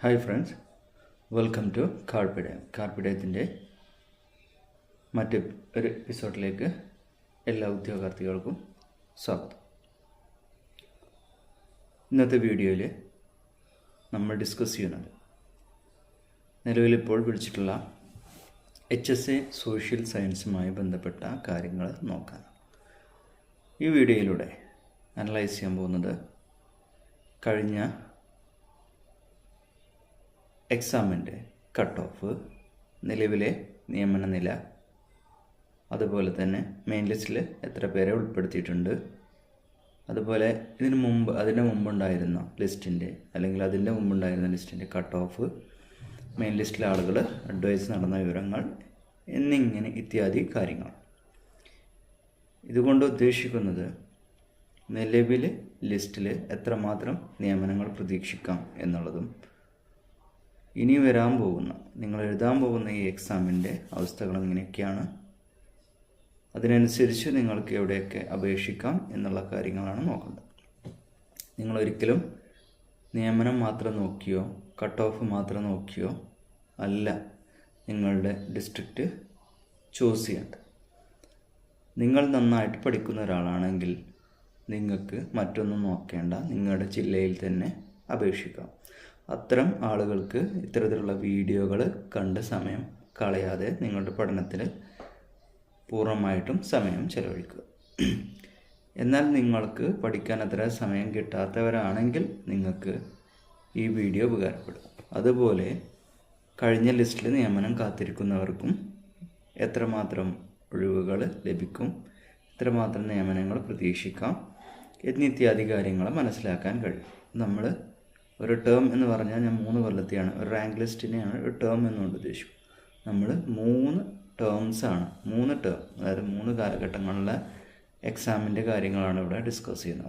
Hi friends, welcome to കാർപ്പിഡയത്തിൻ്റെ ഒരു എപ്പിസോഡിലേക്ക് എല്ലാ ഉദ്യോഗാർത്ഥികൾക്കും സ്വാഗതം. ഇന്നത്തെ വീഡിയോയിൽ നമ്മൾ ഡിസ്കസ് ചെയ്യുന്നത് നിലവിലിപ്പോൾ വിളിച്ചിട്ടുള്ള HSA സോഷ്യൽ സയൻസുമായി ബന്ധപ്പെട്ട കാര്യങ്ങൾ നോക്കാൻ. ഈ വീഡിയോയിലൂടെ അനലൈസ് ചെയ്യാൻ പോകുന്നത് കഴിഞ്ഞ എക്സാമിൻ്റെ കട്ട് ഓഫ്, നിലവിലെ നിയമന നില, അതുപോലെ തന്നെ മെയിൻ ലിസ്റ്റിൽ എത്ര പേരെ ഉൾപ്പെടുത്തിയിട്ടുണ്ട്, അതുപോലെ അതിൻ്റെ മുമ്പുണ്ടായിരുന്ന ലിസ്റ്റിൻ്റെ അല്ലെങ്കിൽ അതിൻ്റെ മുമ്പുണ്ടായിരുന്ന ലിസ്റ്റിൻ്റെ കട്ട് ഓഫ്, മെയിൻ ലിസ്റ്റിലെ ആളുകൾ അഡ്വൈസ് നടന്ന വിവരങ്ങൾ എന്നിങ്ങനെ ഇത്യാദി കാര്യങ്ങൾ. ഇതുകൊണ്ട് ഉദ്ദേശിക്കുന്നത് നിലവിൽ ലിസ്റ്റിൽ എത്രമാത്രം നിയമനങ്ങൾ പ്രതീക്ഷിക്കാം എന്നുള്ളതും ഇനി വരാൻ പോകുന്ന നിങ്ങൾ എഴുതാൻ പോകുന്ന ഈ എക്സാമിൻ്റെ അവസ്ഥകൾ എങ്ങനെയൊക്കെയാണ്, അതിനനുസരിച്ച് നിങ്ങൾക്ക് എവിടെയൊക്കെ അപേക്ഷിക്കാം എന്നുള്ള കാര്യങ്ങളാണ് നോക്കേണ്ടത്. നിങ്ങളൊരിക്കലും നിയമനം മാത്രം നോക്കിയോ കട്ട് ഓഫ് മാത്രം നോക്കിയോ അല്ല നിങ്ങളുടെ ഡിസ്ട്രിക്റ്റ് ചൂസ് ചെയ്യേണ്ടത്. നിങ്ങൾ നന്നായിട്ട് പഠിക്കുന്ന ഒരാളാണെങ്കിൽ നിങ്ങൾക്ക് മറ്റൊന്നും നോക്കേണ്ട, നിങ്ങളുടെ ജില്ലയിൽ തന്നെ അപേക്ഷിക്കാം. അത്തരം ആളുകൾക്ക് ഇത്തരത്തിലുള്ള വീഡിയോകൾ കണ്ട് സമയം കളയാതെ നിങ്ങളുടെ പഠനത്തിൽ പൂർണ്ണമായിട്ടും സമയം ചെലവഴിക്കുക. എന്നാൽ നിങ്ങൾക്ക് പഠിക്കാൻ അത്ര സമയം കിട്ടാത്തവരാണെങ്കിൽ നിങ്ങൾക്ക് ഈ വീഡിയോ ഉപകാരപ്പെടും. അതുപോലെ കഴിഞ്ഞ ലിസ്റ്റിൽ നിയമനം കാത്തിരിക്കുന്നവർക്കും എത്രമാത്രം ഒഴിവുകൾ ലഭിക്കും, എത്രമാത്രം നിയമനങ്ങൾ പ്രതീക്ഷിക്കാം എന്നിത്യാദി കാര്യങ്ങൾ മനസ്സിലാക്കാൻ കഴിയും. നമ്മൾ ഒരു ടേം എന്ന് പറഞ്ഞാൽ ഞാൻ 3 കൊല്ലത്തെയാണ്, ഒരു റാങ്ക് ലിസ്റ്റിനെയാണ് ഒരു ടേം എന്നുകൊണ്ട് ഉദ്ദേശിക്കും. നമ്മൾ 3 ടേംസാണ്, 3 ടേം, അതായത് 3 കാലഘട്ടങ്ങളിലെ എക്സാമിൻ്റെ കാര്യങ്ങളാണ് ഇവിടെ ഡിസ്കസ് ചെയ്യുന്നത്.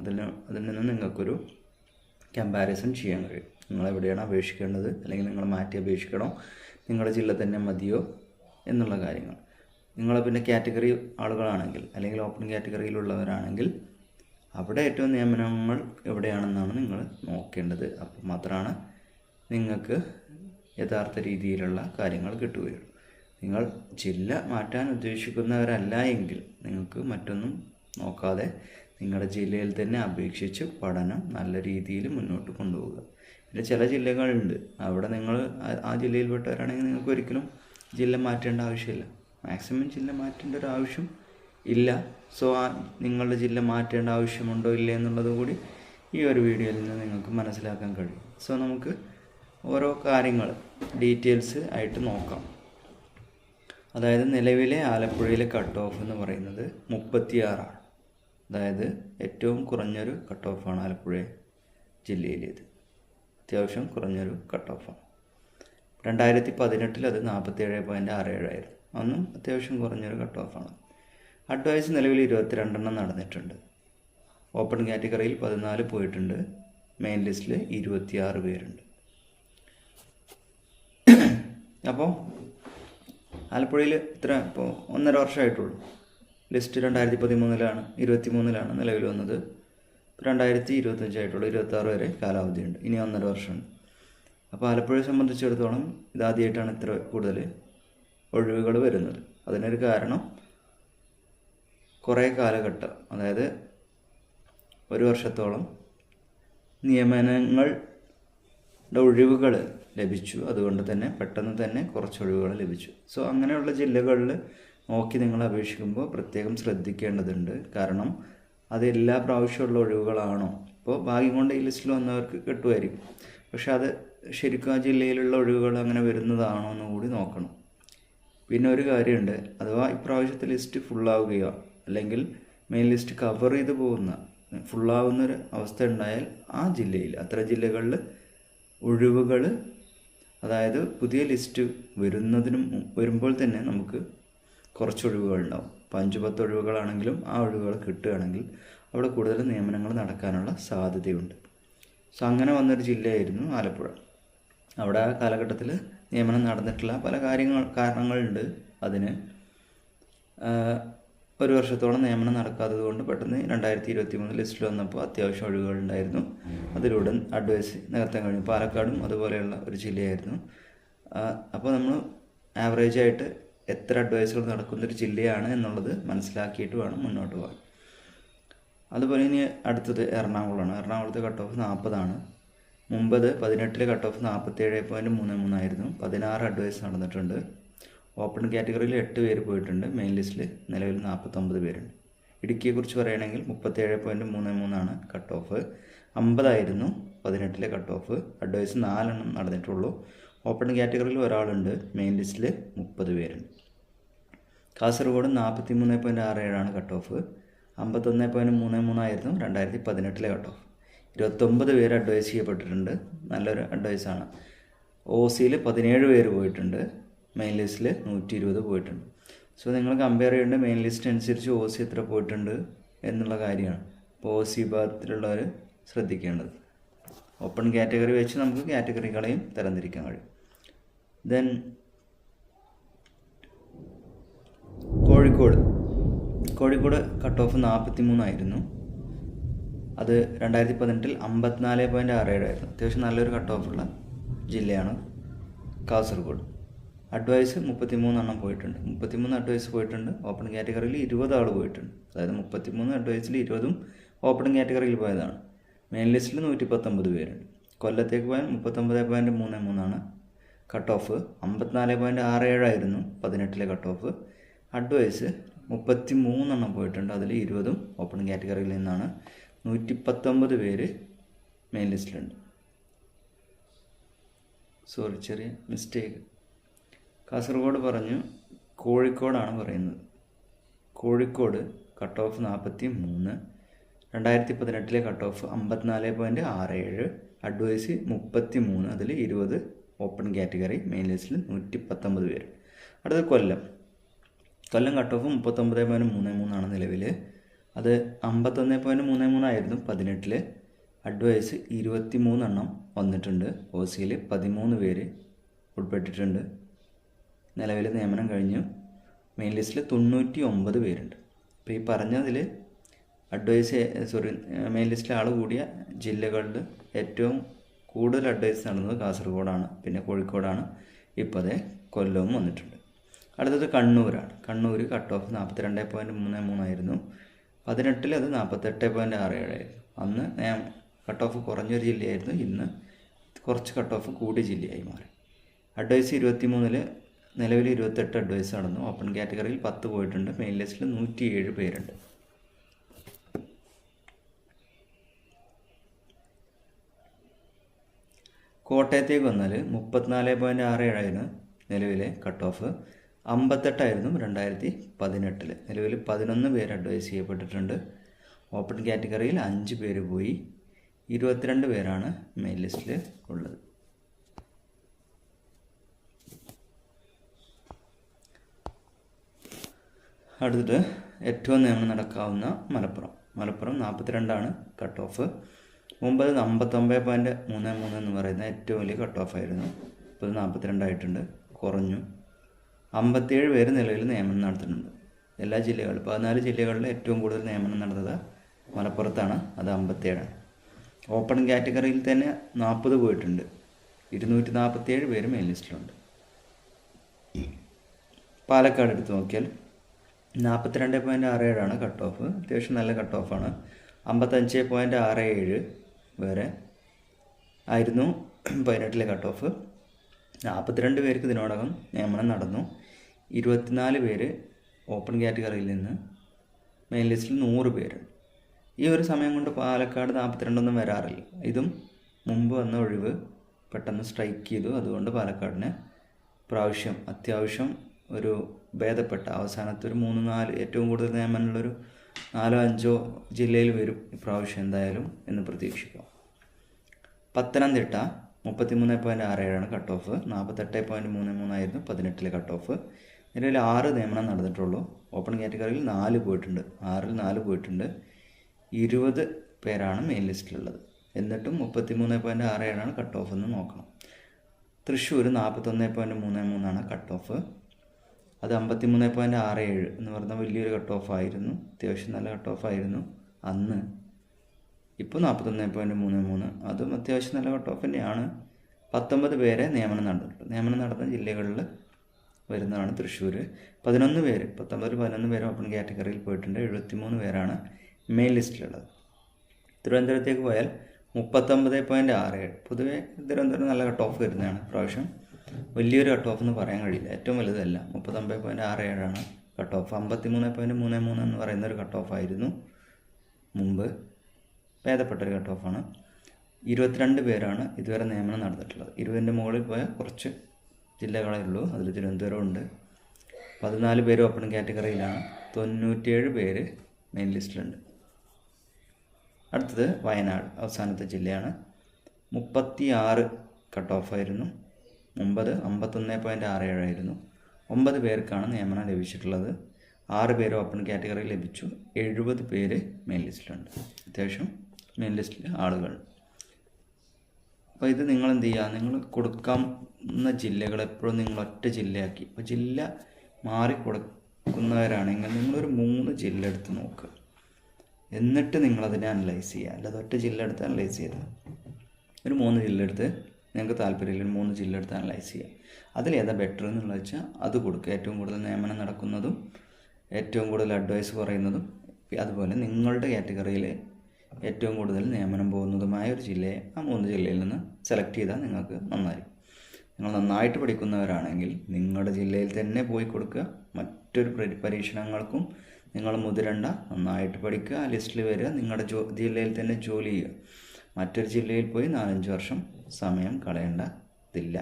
അതിൽ നിന്ന് നിങ്ങൾക്കൊരു കമ്പാരിസൺ ചെയ്യാൻ കഴിയും. നിങ്ങളെവിടെയാണ് അപേക്ഷിക്കേണ്ടത്, അല്ലെങ്കിൽ നിങ്ങൾ മാറ്റി അപേക്ഷിക്കണോ, നിങ്ങളുടെ ജില്ല തന്നെ മതിയോ എന്നുള്ള കാര്യങ്ങൾ. നിങ്ങൾ പിന്നെ കാറ്റഗറി ആളുകളാണെങ്കിൽ അല്ലെങ്കിൽ ഓപ്പൺ കാറ്റഗറിയിലുള്ളവരാണെങ്കിൽ അവിടെ ഏറ്റവും നിയമനങ്ങൾ എവിടെയാണെന്നാണ് നിങ്ങൾ നോക്കേണ്ടത്. അപ്പോൾ മാത്രമാണ് നിങ്ങൾക്ക് യഥാർത്ഥ രീതിയിലുള്ള കാര്യങ്ങൾ കിട്ടുകയുള്ളൂ. നിങ്ങൾ ജില്ല മാറ്റാൻ ഉദ്ദേശിക്കുന്നവരല്ല എങ്കിൽ നിങ്ങൾക്ക് മറ്റൊന്നും നോക്കാതെ നിങ്ങളുടെ ജില്ലയിൽ തന്നെ അപേക്ഷിച്ച് പഠനം നല്ല രീതിയിൽ മുന്നോട്ട് കൊണ്ടുപോകുക. പിന്നെ ചില ജില്ലകളുണ്ട്, അവിടെ നിങ്ങൾ ആ ജില്ലയിൽപ്പെട്ടവരാണെങ്കിൽ നിങ്ങൾക്ക് ഒരിക്കലും ജില്ല മാറ്റേണ്ട ആവശ്യമില്ല. മാക്സിമം ജില്ല മാറ്റേണ്ട ഒരു ആവശ്യം ഇല്ല. സോ നിങ്ങളുടെ ജില്ല മാറ്റേണ്ട ആവശ്യമുണ്ടോ ഇല്ല എന്നുള്ളത് കൂടി ഈ ഒരു വീഡിയോയിൽ നിന്ന് നിങ്ങൾക്ക് മനസ്സിലാക്കാൻ കഴിയും. സോ നമുക്ക് ഓരോ കാര്യങ്ങൾ ഡീറ്റെയിൽസ് ആയിട്ട് നോക്കാം. അതായത് നിലവിലെ ആലപ്പുഴയിലെ കട്ട് ഓഫ് എന്ന് പറയുന്നത് 36ആണ്. അതായത് ഏറ്റവും കുറഞ്ഞൊരു കട്ട് ഓഫാണ് ആലപ്പുഴ ജില്ലയിലേത്. അത്യാവശ്യം കുറഞ്ഞൊരു കട്ട് ഓഫാണ്. 2018 അത് 47.67 ആയിരുന്നു. അന്നും അത്യാവശ്യം കുറഞ്ഞൊരു കട്ട് ഓഫാണ്. അഡ്വൈസ് നിലവിൽ 22 നടന്നിട്ടുണ്ട്. ഓപ്പൺ കാറ്റഗറിയിൽ 14 പോയിട്ടുണ്ട്. മെയിൻ ലിസ്റ്റിൽ 26 പേരുണ്ട്. അപ്പോൾ ആലപ്പുഴയിൽ ഇപ്പോൾ 1.5 വർഷമായിട്ടുള്ളൂ. ലിസ്റ്റ് 2013 23 നിലവിൽ വന്നത്. 2025 ആയിട്ടുള്ളൂ. 26 വരെ കാലാവധിയുണ്ട്. ഇനി 1.5 വർഷമുണ്ട്. അപ്പോൾ ആലപ്പുഴയെ സംബന്ധിച്ചിടത്തോളം ഇതാദ്യമായിട്ടാണ് ഇത്ര കൂടുതൽ ഒഴിവുകൾ വരുന്നത്. അതിനൊരു കാരണം കുറേ കാലഘട്ടം, അതായത് 1 വർഷത്തോളം നിയമനങ്ങളുടെ ഒഴിവുകൾ ലഭിച്ചു. അതുകൊണ്ട് തന്നെ പെട്ടെന്ന് തന്നെ കുറച്ച് ഒഴിവുകൾ ലഭിച്ചു. സോ അങ്ങനെയുള്ള ജില്ലകളിൽ നോക്കി നിങ്ങൾ അപേക്ഷിക്കുമ്പോൾ പ്രത്യേകം ശ്രദ്ധിക്കേണ്ടതുണ്ട്. കാരണം അത് എല്ലാ പ്രാവശ്യമുള്ള ഒഴിവുകളാണോ, ഇപ്പോൾ ഭാഗ്യം കൊണ്ട് ഈ ലിസ്റ്റിൽ വന്നവർക്ക് കിട്ടുമായിരിക്കും. പക്ഷെ അത് ശരിക്കും ആ ജില്ലയിലുള്ള ഒഴിവുകൾ അങ്ങനെ വരുന്നതാണോ എന്ന് കൂടി നോക്കണം. പിന്നെ ഒരു കാര്യമുണ്ട്, അഥവാ ഇപ്രാവശ്യത്തെ ലിസ്റ്റ് ഫുള്ളാവുകയോ അല്ലെങ്കിൽ മെയിൻ ലിസ്റ്റ് കവർ ചെയ്ത് ഫുള്ളാവുന്നൊരു അവസ്ഥ ഉണ്ടായാൽ ആ ജില്ലയിൽ, അത്ര ജില്ലകളിൽ ഒഴിവുകൾ, അതായത് പുതിയ ലിസ്റ്റ് വരുമ്പോൾ തന്നെ നമുക്ക് കുറച്ച് ഒഴിവുകളുണ്ടാവും. 5-10 ഒഴിവുകളാണെങ്കിലും ആ ഒഴിവുകൾ കിട്ടുകയാണെങ്കിൽ അവിടെ കൂടുതൽ നിയമനങ്ങൾ നടക്കാനുള്ള സാധ്യതയുണ്ട്. സോ അങ്ങനെ വന്നൊരു ജില്ലയായിരുന്നു ആലപ്പുഴ. അവിടെ ആ കാലഘട്ടത്തിൽ നിയമനം നടന്നിട്ടുള്ള പല കാരണങ്ങളുണ്ട്. അതിന് ഒരു വർഷത്തോളം നിയമനം നടക്കാത്തത് കൊണ്ട് പെട്ടെന്ന് 2023 ലിസ്റ്റിൽ വന്നപ്പോൾ അത്യാവശ്യം ഒഴിവുകളുണ്ടായിരുന്നു. അതിലൂടെ അഡ്വൈസ് നികത്താൻ കഴിഞ്ഞു. പാലക്കാടും അതുപോലെയുള്ള ഒരു ജില്ലയായിരുന്നു. അപ്പോൾ നമ്മൾ ആവറേജായിട്ട് എത്ര അഡ്വൈസുകൾ നടക്കുന്നൊരു ജില്ലയാണ് എന്നുള്ളത് മനസ്സിലാക്കിയിട്ട് വേണം മുന്നോട്ട് പോകാൻ. അതുപോലെ ഇനി അടുത്തത് എറണാകുളമാണ്. എറണാകുളത്തെ കട്ട് ഓഫ് 40 മുമ്പ് 18 കട്ട് ഓഫ് 47.33 ആയിരുന്നു. 16 അഡ്വൈസ് നടന്നിട്ടുണ്ട്. ഓപ്പൺ കാറ്റഗറിയിൽ 8 പേര് പോയിട്ടുണ്ട്. മെയിൻ ലിസ്റ്റിൽ നിലവിൽ 49 പേരുണ്ട്. ഇടുക്കിയെക്കുറിച്ച് പറയുകയാണെങ്കിൽ 37.33 cut off. 50 18 cut off. Advice 4 നടന്നിട്ടുള്ളൂ. ഓപ്പൺ കാറ്റഗറിയിൽ ഒരാളുണ്ട്. മെയിൻ ലിസ്റ്റിൽ 30 പേരുണ്ട്. Kasaragod 43.67 cut off. 51.33 ആയിരുന്നു 2018 കട്ട് ഓഫ്. 29 പേര് അഡ്വൈസ് ചെയ്യപ്പെട്ടിട്ടുണ്ട്. നല്ലൊരു അഡ്വൈസാണ്. OC-യിൽ 17 പേര് പോയിട്ടുണ്ട്. മെയിൻ ലിസ്റ്റിൽ 120 പോയിട്ടുണ്ട്. സോ നിങ്ങൾ കമ്പയർ ചെയ്യേണ്ട മെയിൻ ലിസ്റ്റ് അനുസരിച്ച് OC എത്ര പോയിട്ടുണ്ട് എന്നുള്ള കാര്യമാണ്. അപ്പോൾ OC വിഭാഗത്തിലുള്ളവർ ശ്രദ്ധിക്കേണ്ടത്. ഓപ്പൺ കാറ്റഗറി വെച്ച് നമുക്ക് കാറ്റഗറികളെയും തരംതിരിക്കാൻ കഴിയും. ദെൻ കോഴിക്കോട് കട്ട് ഓഫ് 43 ആയിരുന്നു. അത് 2018 54.67 ആയിരുന്നു. അത്യാവശ്യം നല്ലൊരു കട്ട് ഓഫുള്ള ജില്ലയാണ് കാസർഗോഡ്. അഡ്വൈസ് 33 പോയിട്ടുണ്ട്. 33 അഡ്വൈസ് പോയിട്ടുണ്ട്. ഓപ്പൺ കാറ്റഗറിയിൽ 20 ആൾ പോയിട്ടുണ്ട്. അതായത് 33 അഡ്വൈസിൽ 20 ഓപ്പൺ കാറ്റഗറിയിൽ പോയതാണ്. മെയിൻ ലിസ്റ്റിൽ 119 പേരുണ്ട്. കൊല്ലത്തേക്ക് പോയാൽ 39.33 കട്ട് ഓഫ്. 54.67 ആയിരുന്നു 18 കട്ട് ഓഫ്. അഡ്വൈസ് 33 പോയിട്ടുണ്ട്. അതിൽ 20 ഓപ്പൺ കാറ്റഗറിയിൽ നിന്നാണ്. 119 പേര് മെയിൻ ലിസ്റ്റിലുണ്ട്. സോറി, ചെറിയ മിസ്റ്റേക്ക്. കാസർഗോഡ് പറഞ്ഞു, കോഴിക്കോടാണ് പറയുന്നത്. Kozhikode cut off 43. 2018 cut off 54.67. Advice 33. അതിൽ 20 ഓപ്പൺ കാറ്റഗറി. മെയിൻ ലിസ്റ്റിൽ 119 പേര്. അടുത്തത് കൊല്ലം കട്ട് ഓഫ് 39.33 നിലവിൽ. അത് 51.33 ആയിരുന്നു 18. അഡ്വൈസ് 23 വന്നിട്ടുണ്ട്. OC-യിൽ 13 പേര് ഉൾപ്പെട്ടിട്ടുണ്ട്. നിലവിൽ നിയമനം കഴിഞ്ഞു. മെയിൻ ലിസ്റ്റിൽ 99 പേരുണ്ട്. അപ്പോൾ ഈ പറഞ്ഞതിൽ മെയിൻ ലിസ്റ്റിൽ ആൾ കൂടിയ ജില്ലകളിൽ ഏറ്റവും കൂടുതൽ അഡ്വൈസ് നടന്നത് കാസർഗോഡാണ്. പിന്നെ കോഴിക്കോടാണ്. ഇപ്പോൾ കൊല്ലവും വന്നിട്ടുണ്ട്. അടുത്തത് കണ്ണൂരാണ്. കണ്ണൂർ കട്ട് ഓഫ് 42.33 ആയിരുന്നു. 18 അത് 48.67 ആയിരുന്നു. അന്ന് കട്ട് ഓഫ് കുറഞ്ഞൊരു ജില്ലയായിരുന്നു. ഇന്ന് കുറച്ച് കട്ട് ഓഫ് കൂടിയ ജില്ലയായി മാറി. അഡ്വൈസ് 23 നിലവിൽ 28 അഡ്വൈസ് നടന്നു. ഓപ്പൺ കാറ്റഗറിയിൽ 10 പോയിട്ടുണ്ട്. മെയിൻ ലിസ്റ്റിൽ 107 പേരുണ്ട്. കോട്ടയത്തേക്ക് വന്നാൽ 34.67 ആയിരുന്നു നിലവിലെ കട്ട് ഓഫ്. 58 ആയിരുന്നു 2018. നിലവിൽ 11 പേര് അഡ്വൈസ് ചെയ്യപ്പെട്ടിട്ടുണ്ട്. ഓപ്പൺ കാറ്റഗറിയിൽ 5 പേര് പോയി. 22 പേരാണ് മെയിൻ ലിസ്റ്റിൽ ഉള്ളത്. അടുത്തിട്ട് ഏറ്റവും നിയമനം നടക്കാവുന്ന മലപ്പുറം 42 കട്ട് ഓഫ്. മുമ്പ് 59.33 എന്ന് പറയുന്ന ഏറ്റവും വലിയ കട്ട് ഓഫ് ആയിരുന്നു. ഇപ്പോൾ 42 ആയിട്ടുണ്ട്. കുറഞ്ഞു. 57 പേര് നിലവിൽ നിയമനം നടത്തുന്നുണ്ട്. എല്ലാ ജില്ലകളിലും 14 ജില്ലകളിൽ ഏറ്റവും കൂടുതൽ നിയമനം നടന്നത് മലപ്പുറത്താണ്. അത് 57. ഓപ്പൺ കാറ്റഗറിയിൽ തന്നെ 40 പോയിട്ടുണ്ട്. 247 പേര് മെയിൻ ലിസ്റ്റിലുണ്ട്. പാലക്കാട് എടുത്ത് നോക്കിയാൽ 42.67 കട്ട് ഓഫ്. അത്യാവശ്യം നല്ല കട്ട് ഓഫാണ്. 55.67 വരെ ആയിരുന്നു 18 കട്ട് ഓഫ്. 42 പേർക്ക് ഇതിനോടകം നിയമനം നടന്നു. 24 പേര് ഓപ്പൺ കാറ്റഗറിയിൽ നിന്ന്. മെയിൻ ലിസ്റ്റിൽ 100 പേര്. ഈ ഒരു സമയം കൊണ്ട് പാലക്കാട് 42 വരാറില്ല. ഇതും മുമ്പ് വന്ന ഒഴിവ് പെട്ടെന്ന് സ്ട്രൈക്ക് ചെയ്തു. അതുകൊണ്ട് പാലക്കാടിന് പ്രാവശ്യം അത്യാവശ്യം ഒരു ഭേദപ്പെട്ട അവസാനത്തെ ഒരു 3-4 ഏറ്റവും കൂടുതൽ നിയമനമുള്ളൊരു 4-5 ജില്ലയിൽ വരും ഇപ്രാവശ്യം എന്തായാലും എന്ന് പ്രതീക്ഷിക്കാം. Pathanamthitta 33.67 cut off. 48.33 ആയിരുന്നു 18 കട്ട് ഓഫ്. നിലവിൽ 6 നിയമനം നടന്നിട്ടുള്ളൂ. ഓപ്പൺ കാറ്റഗറിയിൽ 4 പോയിട്ടുണ്ട്. 6-ൽ 4 പോയിട്ടുണ്ട്. 20 പേരാണ് മെയിൻ ലിസ്റ്റിലുള്ളത്. എന്നിട്ടും 33.67 കട്ട് ഓഫ് എന്ന് നോക്കണം. Thrissur 41.33 cut off. അത് 53.67 എന്ന് പറഞ്ഞാൽ വലിയൊരു കട്ട് ഓഫ് ആയിരുന്നു, അത്യാവശ്യം നല്ല കട്ട് ഓഫ് ആയിരുന്നു അന്ന്. ഇപ്പോൾ 41.33, അതും അത്യാവശ്യം നല്ല കട്ട് ഓഫ് തന്നെയാണ്. 19 പേരെ നിയമനം നടന്നിട്ടുണ്ട്. നിയമനം നടന്ന ജില്ലകളിൽ വരുന്നതാണ് തൃശ്ശൂർ. 11 പേര് 11 പേര് ഓപ്പൺ കാറ്റഗറിയിൽ പോയിട്ടുണ്ട്. 73 പേരാണ് മെയിൻ ലിസ്റ്റിലുള്ളത്. തിരുവനന്തപുരത്തേക്ക് പോയാൽ 39.67. പൊതുവേ തിരുവനന്തപുരം നല്ല കട്ട് ഓഫ് വരുന്നതാണ്. പ്രാവശ്യം വലിയൊരു കട്ട് ഓഫ് എന്ന് പറയാൻ കഴിയില്ല, ഏറ്റവും വലുതല്ല. 39.67 കട്ട് ഓഫ്. 53.33 എന്ന് പറയുന്നൊരു കട്ട് ഓഫ് ആയിരുന്നു മുമ്പ്, ഭേദപ്പെട്ടൊരു കട്ട് ഓഫാണ്. 22 പേരാണ് ഇതുവരെ നിയമനം നടന്നിട്ടുള്ളത്. 20ൻ്റെ മുകളിൽ പോയാൽ കുറച്ച് ജില്ലകളേ ഉള്ളൂ, അതിൽ തിരുവനന്തപുരം ഉണ്ട്. 14 പേര് ഓപ്പൺ കാറ്റഗറിയിലാണ്. 97 പേര് മെയിൻ ലിസ്റ്റിലുണ്ട്. അടുത്തത് വയനാട്, അവസാനത്തെ ജില്ലയാണ്. 36 കട്ട് ഓഫായിരുന്നു. മുമ്പത് 51.67 ആയിരുന്നു. 9 പേർക്കാണ് നിയമനം ലഭിച്ചിട്ടുള്ളത്. 6 പേര് ഓപ്പൺ കാറ്റഗറി ലഭിച്ചു. 70 പേര് മെയിൻ ലിസ്റ്റിലുണ്ട്. അത്യാവശ്യം മെയിൻ ലിസ്റ്റിൽ ആളുകൾ. അപ്പോൾ ഇത് നിങ്ങൾ എന്ത് ചെയ്യുക, നിങ്ങൾ കൊടുക്കാവുന്ന ജില്ലകൾ എപ്പോഴും നിങ്ങൾ ഒറ്റ ജില്ലയാക്കി. അപ്പോൾ ജില്ല മാറി കൊടുക്കുന്നവരാണെങ്കിൽ നിങ്ങളൊരു 3 ജില്ല എടുത്ത് നോക്കുക. എന്നിട്ട് നിങ്ങളതിനെ അനലൈസ് ചെയ്യുക. അല്ലാതെ ഒറ്റ ജില്ല എടുത്ത് അനലൈസ് ചെയ്താൽ, ഒരു 3 ജില്ല എടുത്ത് നിങ്ങൾക്ക് താല്പര്യമില്ല, 3 ജില്ല എടുത്ത് അനലൈസ് ചെയ്യുക. അതിലേതാ ബെറ്റർ എന്നുള്ളത് വെച്ചാൽ അത് കൊടുക്കുക. ഏറ്റവും കൂടുതൽ നിയമനം നടക്കുന്നതും ഏറ്റവും കൂടുതൽ അഡ്വൈസ് പറയുന്നതും അതുപോലെ നിങ്ങളുടെ കാറ്റഗറിയിൽ ഏറ്റവും കൂടുതൽ നിയമനം പോകുന്നതുമായ ഒരു ജില്ലയെ ആ 3 ജില്ലയിൽ നിന്ന് സെലക്ട് ചെയ്താൽ നിങ്ങൾക്ക് നന്നായി. നിങ്ങൾ നന്നായിട്ട് പഠിക്കുന്നവരാണെങ്കിൽ നിങ്ങളുടെ ജില്ലയിൽ തന്നെ പോയി കൊടുക്കുക. മറ്റൊരു പരീക്ഷണങ്ങൾക്കും നിങ്ങൾ മുതിരണ്ട. നന്നായിട്ട് പഠിക്കുക, ലിസ്റ്റിൽ വരിക, നിങ്ങളുടെ ജില്ലയിൽ തന്നെ ജോലി ചെയ്യുക. മറ്റൊരു ജില്ലയിൽ പോയി 4-5 വർഷം സമയം കളയേണ്ടതില്ല.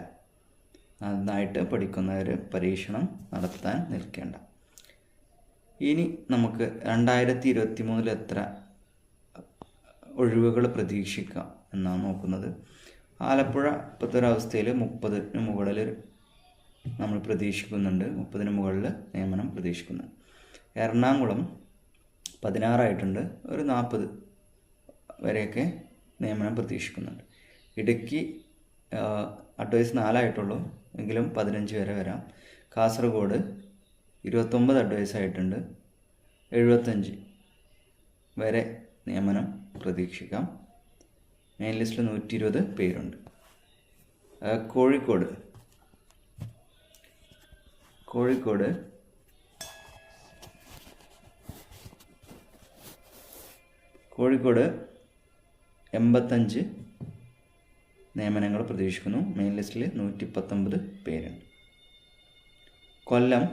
നന്നായിട്ട് പഠിക്കുന്നവർ പരീക്ഷണം നടത്താൻ നിൽക്കേണ്ട. ഇനി നമുക്ക് 2023 എത്ര ഒഴിവുകൾ പ്രതീക്ഷിക്കാം എന്നാണ് നോക്കുന്നത്. ആലപ്പുഴ ഇപ്പോഴത്തെ ഒരവസ്ഥയിൽ 30-ന് മുകളിൽ നമ്മൾ പ്രതീക്ഷിക്കുന്നുണ്ട്. 30-ന് മുകളിൽ നിയമനം പ്രതീക്ഷിക്കുന്നുണ്ട്. എറണാകുളം 16 ആയിട്ടുണ്ട്. ഒരു 40 വരെയൊക്കെ നിയമനം പ്രതീക്ഷിക്കുന്നുണ്ട്. ഇടുക്കി അഡ്വൈസ് 4 ആയിട്ടുള്ളൂ, എങ്കിലും 15 വരെ വരാം. കാസർഗോഡ് 29 അഡ്വൈസ് ആയിട്ടുണ്ട്. 75 വരെ നിയമനം പ്രതീക്ഷിക്കാം. മെയിൻ ലിസ്റ്റിൽ 120 പേരുണ്ട്. കോഴിക്കോട് 85 നിയമനങ്ങൾ പ്രതീക്ഷിക്കുന്നു. മെയിൻ ലിസ്റ്റിൽ 119 പേരുണ്ട്. കൊല്ലം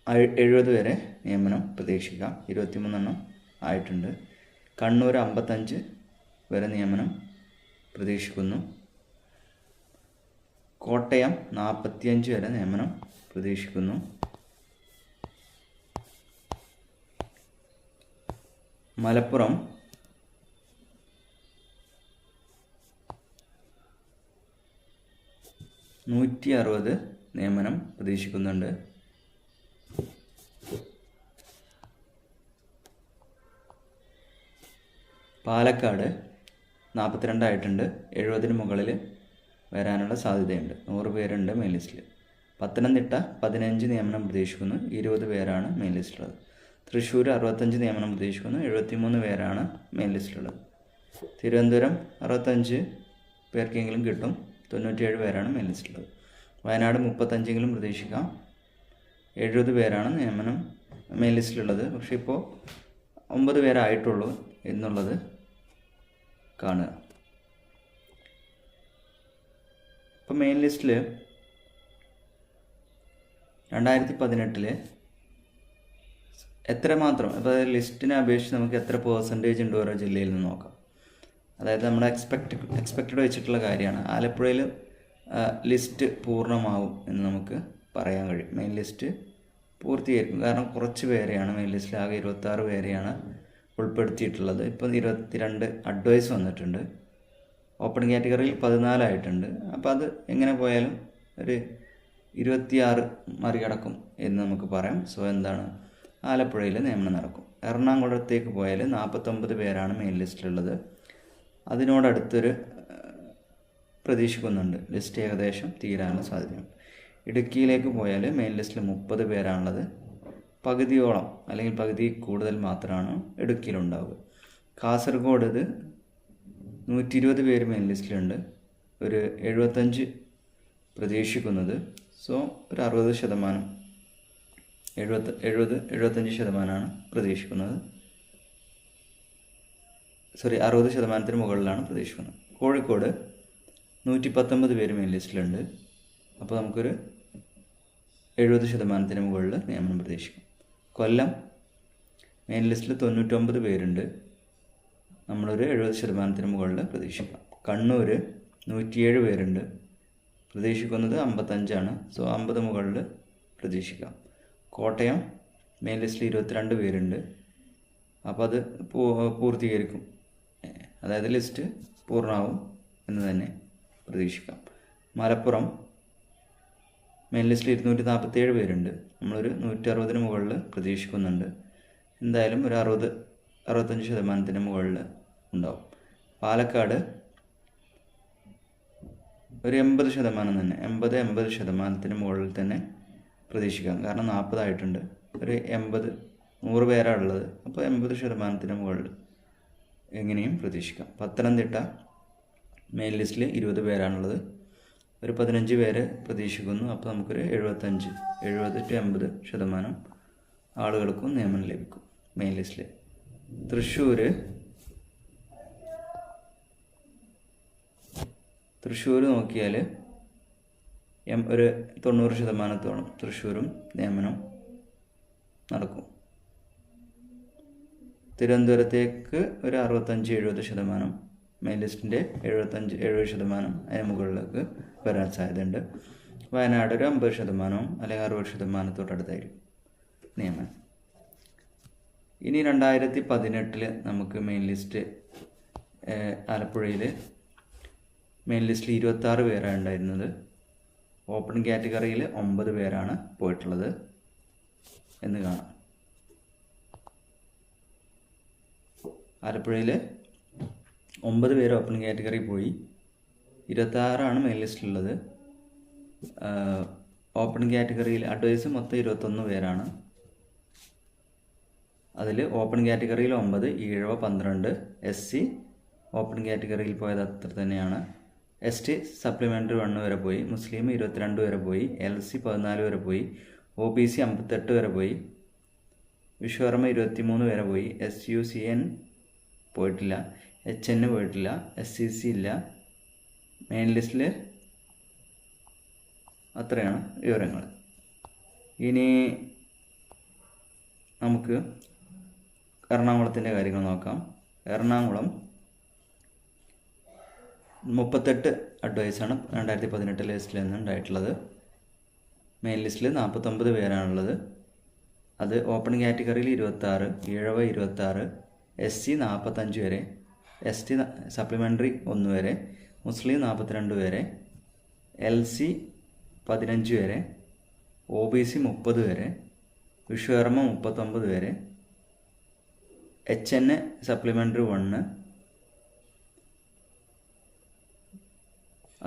70 വരെ നിയമനം പ്രതീക്ഷിക്കാം. 23 ആയിട്ടുണ്ട്. കണ്ണൂർ 55 വരെ നിയമനം പ്രതീക്ഷിക്കുന്നു. കോട്ടയം 45 വരെ നിയമനം പ്രതീക്ഷിക്കുന്നു. മലപ്പുറം 160 നിയമനം പ്രതീക്ഷിക്കുന്നുണ്ട്. പാലക്കാട് 42 ആയിട്ടുണ്ട്. 70-ന് മുകളിൽ വരാനുള്ള സാധ്യതയുണ്ട്. 100 പേരുണ്ട് മെയിൻ ലിസ്റ്റിൽ. പത്തനംതിട്ട 15 നിയമനം പ്രതീക്ഷിക്കുന്നു. 20 പേരാണ് മെയിൻ ലിസ്റ്റിലുള്ളത്. തൃശ്ശൂർ 65 നിയമനം പ്രതീക്ഷിക്കുന്നു. 73 പേരാണ് മെയിൻ ലിസ്റ്റിലുള്ളത്. തിരുവനന്തപുരം 65 പേർക്കെങ്കിലും കിട്ടും. 97 പേരാണ് മെയിൻ ലിസ്റ്റിലുള്ളത്. വയനാട് 35 പ്രതീക്ഷിക്കാം. 70 പേരാണ് നിയമനം മെയിൻ ലിസ്റ്റിലുള്ളത്. പക്ഷേ ഇപ്പോൾ 9 പേരായിട്ടുള്ളൂ എന്നുള്ളത് കാണുക. ഇപ്പോൾ മെയിൻ ലിസ്റ്റിൽ 2018 എത്രമാത്രം, ഇപ്പോൾ ലിസ്റ്റിനെ അപേക്ഷിച്ച് നമുക്ക് എത്ര പെർസെൻറ്റേജ് ഉണ്ട് ഓരോ ജില്ലയിൽ നിന്ന് നോക്കാം. അതായത് നമ്മുടെ എക്സ്പെക്റ്റഡ് വെച്ചിട്ടുള്ള കാര്യമാണ്. ആലപ്പുഴയിൽ ലിസ്റ്റ് പൂർണ്ണമാവും എന്ന് നമുക്ക് പറയാൻ കഴിയും. മെയിൻ ലിസ്റ്റ് പൂർത്തീകരിക്കും. കാരണം കുറച്ച് പേരെയാണ് മെയിൻ ലിസ്റ്റിൽ, ആകെ 26 പേരെയാണ് ഉൾപ്പെടുത്തിയിട്ടുള്ളത്. ഇപ്പോൾ 22 അഡ്വൈസ് വന്നിട്ടുണ്ട്. ഓപ്പൺ കാറ്റഗറിയിൽ 14 ആയിട്ടുണ്ട്. അപ്പോൾ അത് എങ്ങനെ പോയാലും ഒരു 26 മറികടക്കും എന്ന് നമുക്ക് പറയാം. സോ എന്താണ്, ആലപ്പുഴയിൽ നിയമനം നടക്കും. എറണാകുളത്തേക്ക് പോയാൽ 49 പേരാണ് മെയിൻ ലിസ്റ്റിലുള്ളത്. അതിനോടടുത്തൊരു പ്രതീക്ഷിക്കുന്നുണ്ട്. ലിസ്റ്റ് ഏകദേശം തീരാനുള്ള സാധ്യതയാണ്. ഇടുക്കിയിലേക്ക് പോയാൽ മെയിൻ ലിസ്റ്റിൽ 30 പേരാണുള്ളത്. പകുതിയോളം അല്ലെങ്കിൽ പകുതി കൂടുതൽ മാത്രമാണ് ഇടുക്കിയിലുണ്ടാവുക. കാസർഗോഡ് ഇത് 120 പേര് മെയിൻ ലിസ്റ്റിലുണ്ട്. ഒരു 75 പ്രതീക്ഷിക്കുന്നത്. സോ ഒരു 60%, 75%ആണ് പ്രതീക്ഷിക്കുന്നത്. 60%-ന് മുകളിലാണ് പ്രതീക്ഷിക്കുന്നത്. കോഴിക്കോട് 119 പേര് മെയിൻ ലിസ്റ്റിലുണ്ട്. അപ്പോൾ നമുക്കൊരു 70%-ന് മുകളിൽ നിയമനം പ്രതീക്ഷിക്കും. കൊല്ലം മെയിൻ ലിസ്റ്റിൽ 99 പേരുണ്ട്. നമ്മളൊരു 70%-ന് മുകളിൽ പ്രതീക്ഷിക്കാം. കണ്ണൂർ 107 പേരുണ്ട്. പ്രതീക്ഷിക്കുന്നത് 55ആണ്. സോ 50 മുകളിൽ പ്രതീക്ഷിക്കാം. കോട്ടയം മെയിൻ ലിസ്റ്റിൽ 22 പേരുണ്ട്. അപ്പോൾ അത് പൂർത്തീകരിക്കും, അതായത് ലിസ്റ്റ് പൂർണ്ണമാവും എന്ന് തന്നെ പ്രതീക്ഷിക്കാം. മലപ്പുറം മെയിൻ ലിസ്റ്റിൽ 247 പേരുണ്ട്. നമ്മളൊരു 160-ന് മുകളിൽ പ്രതീക്ഷിക്കുന്നുണ്ട്. എന്തായാലും ഒരു 65%-ന് മുകളിൽ ഉണ്ടാവും. പാലക്കാട് ഒരു 80% തന്നെ, 80-80%-ന് മുകളിൽ തന്നെ പ്രതീക്ഷിക്കാം. കാരണം 40 ആയിട്ടുണ്ട്. ഒരു 100 പേരാണ് ഉള്ളത്. അപ്പോൾ 80%-ന് മുകളിൽ എങ്ങനെയും പ്രതീക്ഷിക്കാം. പത്തനംതിട്ട മെയിൻ ലിസ്റ്റിൽ 20 പേരാണുള്ളത്. ഒരു 15 പേര് പ്രതീക്ഷിക്കുന്നു. അപ്പോൾ നമുക്കൊരു 70-80% ആളുകൾക്കും നിയമനം ലഭിക്കും മെയിൻ ലിസ്റ്റിൽ. തൃശ്ശൂർ നോക്കിയാൽ ഒരു 90%-ഓളം തൃശ്ശൂരും നിയമനം നടക്കും. തിരുവനന്തപുരത്തേക്ക് ഒരു 65-70% മെയിൻ ലിസ്റ്റിൻ്റെ 75-70% അതിന് മുകളിലേക്ക് വരാൻ സാധ്യതയുണ്ട്. വയനാട് ഒരു 50% അല്ലെങ്കിൽ 60%-ത്തോടടുത്തായിരിക്കും നിയമനം. ഇനി 2018 നമുക്ക് മെയിൻ ലിസ്റ്റ് ആലപ്പുഴയിൽ മെയിൻ ലിസ്റ്റിൽ 26 പേരാണ് ഉണ്ടായിരുന്നത്. ഓപ്പൺ കാറ്റഗറിയിൽ 9 പേരാണ് പോയിട്ടുള്ളത് എന്ന് കാണാം. ആലപ്പുഴയിൽ 9 പേര് ഓപ്പൺ കാറ്റഗറി പോയി. 26 മെയിൻ ലിസ്റ്റിലുള്ളത്. ഓപ്പൺ കാറ്റഗറിയിൽ അഡ്വൈസ് മൊത്തം 21 പേരാണ്. അതിൽ ഓപ്പൺ കാറ്റഗറിയിൽ 9, ഈഴവ 12, SC ഓപ്പൺ കാറ്റഗറിയിൽ പോയത് അത്ര തന്നെയാണ്. ST സപ്ലിമെൻ്ററി 1 വരെ പോയി. മുസ്ലിം 22 വരെ പോയി. LC 14 വരെ പോയി. OBC 58 വരെ പോയി. വിശ്വകർമ്മ 23 വരെ പോയി. SUCN പോയിട്ടില്ല. HN പോയിട്ടില്ല. SCC ഇല്ല. മെയിൻ ലിസ്റ്റിൽ അത്രയാണ് വിവരങ്ങൾ. ഇനി നമുക്ക് എറണാകുളത്തിൻ്റെ കാര്യങ്ങൾ നോക്കാം. എറണാകുളം 38 അഡ്വൈസാണ് 2018 ലിസ്റ്റിൽ നിന്ന് ഉണ്ടായിട്ടുള്ളത്. മെയിൻ ലിസ്റ്റിൽ 49 പേരാണുള്ളത്. അത് ഓപ്പൺ കാറ്റഗറിയിൽ 26, ഈഴവ 26, SC 45 വരെ, ST സപ്ലിമെൻ്ററി 1 വരെ, മുസ്ലിം 42 വരെ, LC 15 വരെ, OBC 30 വരെ, വിശ്വകർമ്മ 39 വരെ, HN സപ്ലിമെൻ്ററി 1.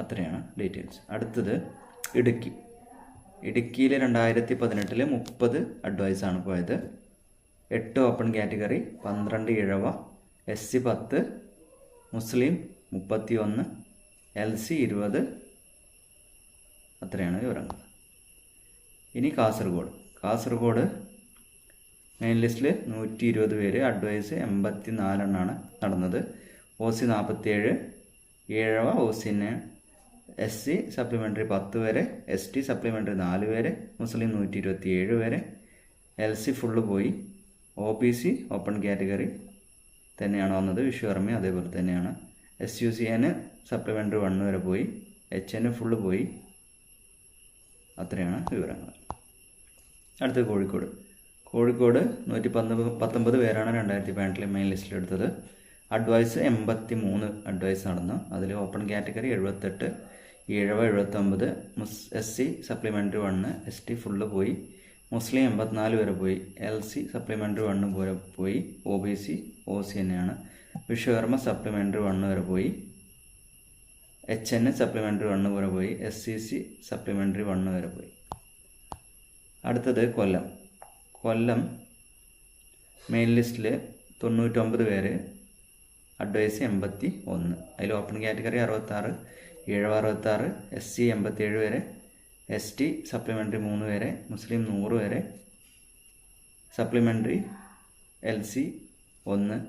അത്രയാണ് ഡീറ്റെയിൽസ്. അടുത്തത് ഇടുക്കിയിൽ 2018 30 അഡ്വൈസാണ് പോയത്. 8 ഓപ്പൺ കാറ്റഗറി, 12 ഇഴവ, SC 10, മുസ്ലിം 31, LC 20. അത്രയാണ് വിവരങ്ങൾ. ഇനി കാസർഗോഡ് മെയിൻ ലിസ്റ്റിൽ 120 പേര്, അഡ്വൈസ് 84 നടന്നത്. OC 47, Ezhava OCN, SC supplementary 10 വരെ, ST സപ്ലിമെൻ്ററി 4 വരെ, മുസ്ലിം 127 വരെ, LC ഫുള്ള് പോയി. OBC ഓപ്പൺ കാറ്റഗറി തന്നെയാണ് വന്നത്. വിശ്വകർമ്മ അതേപോലെ തന്നെയാണ്. SUCN സപ്ലിമെൻ്ററി 1 വരെ പോയി. HN ഫുള്ള് പോയി. അത്രയാണ് വിവരങ്ങൾ. അടുത്ത കോഴിക്കോട് 119 പേരാണ് 2018 മെയിൻ ലിസ്റ്റിലെടുത്തത്. അഡ്വൈസ് 83 അഡ്വൈസ് നടന്നു. അതിൽ open category 78, Ezhava 79, SC supplementary 1, ST full പോയി. മുസ്ലിം 84 വരെ പോയി. LC സപ്ലിമെൻ്ററി 1 വരെ പോയി. OBC OC തന്നെയാണ്. വിശ്വകർമ്മ സപ്ലിമെൻ്ററി 1 വരെ പോയി. HN സപ്ലിമെൻ്ററി 1 വരെ പോയി, SCC സപ്ലിമെൻ്ററി 1 വരെ പോയി. അടുത്തത് കൊല്ലം മെയിൻ ലിസ്റ്റിൽ 99 പേര്, അഡ്വൈസ് 81. അതിൽ ഓപ്പൺ കാറ്റഗറി 66, 66, SC 87 പേര്, ST സപ്ലിമെൻ്ററി 3 പേര്, മുസ്ലിം 100 പേര്, സപ്ലിമെൻ്ററി LC 1,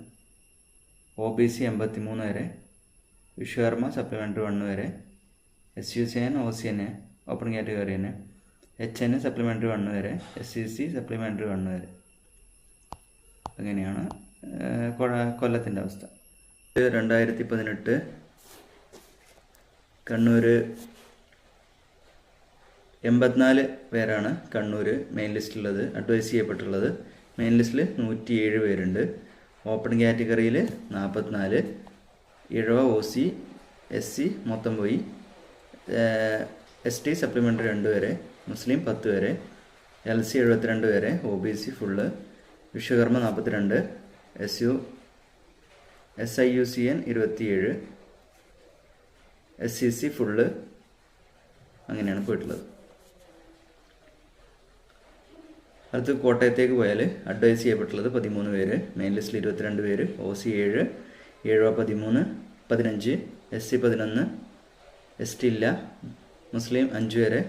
OBC 83 പേര്, വിശ്വകർമ്മ സപ്ലിമെൻ്ററി 1 വരെ, SUCN OCN ഓപ്പൺ കാറ്റഗറിന്, HN സപ്ലിമെൻ്ററി 1 വരെ, SCC സപ്ലിമെൻ്ററി 1 വരെ. അങ്ങനെയാണ് കൊല്ലത്തിൻ്റെ അവസ്ഥ. 2018 കണ്ണൂർ 84 പേരാണ് കണ്ണൂർ മെയിൻ ലിസ്റ്റിലുള്ളത്, അഡ്വൈസ് ചെയ്യപ്പെട്ടുള്ളത്. മെയിൻ ലിസ്റ്റിൽ 107 പേരുണ്ട്. ഓപ്പൺ കാറ്റഗറിയിൽ 44, ഇഴവ OC SC മൊത്തം പോയി, ST സപ്ലിമെൻ്ററി 2 വരെ, മുസ്ലിം 10 വരെ, LC 72 വരെ, OBC full, Vishwakarma 42, SIUCN 27, SCC full. അങ്ങനെയാണ് പോയിട്ടുള്ളത്. അടുത്ത് കോട്ടയത്തേക്ക് പോയാൽ അഡ്വൈസ് ചെയ്യപ്പെട്ടുള്ളത് 13 പേര്, മെയിൻ ലിസ്റ്റിൽ 22 പേര്, OC 7, ഇഴവ 13, 15, SC 11, ST ഇല്ല, മുസ്ലിം 5 വരെ,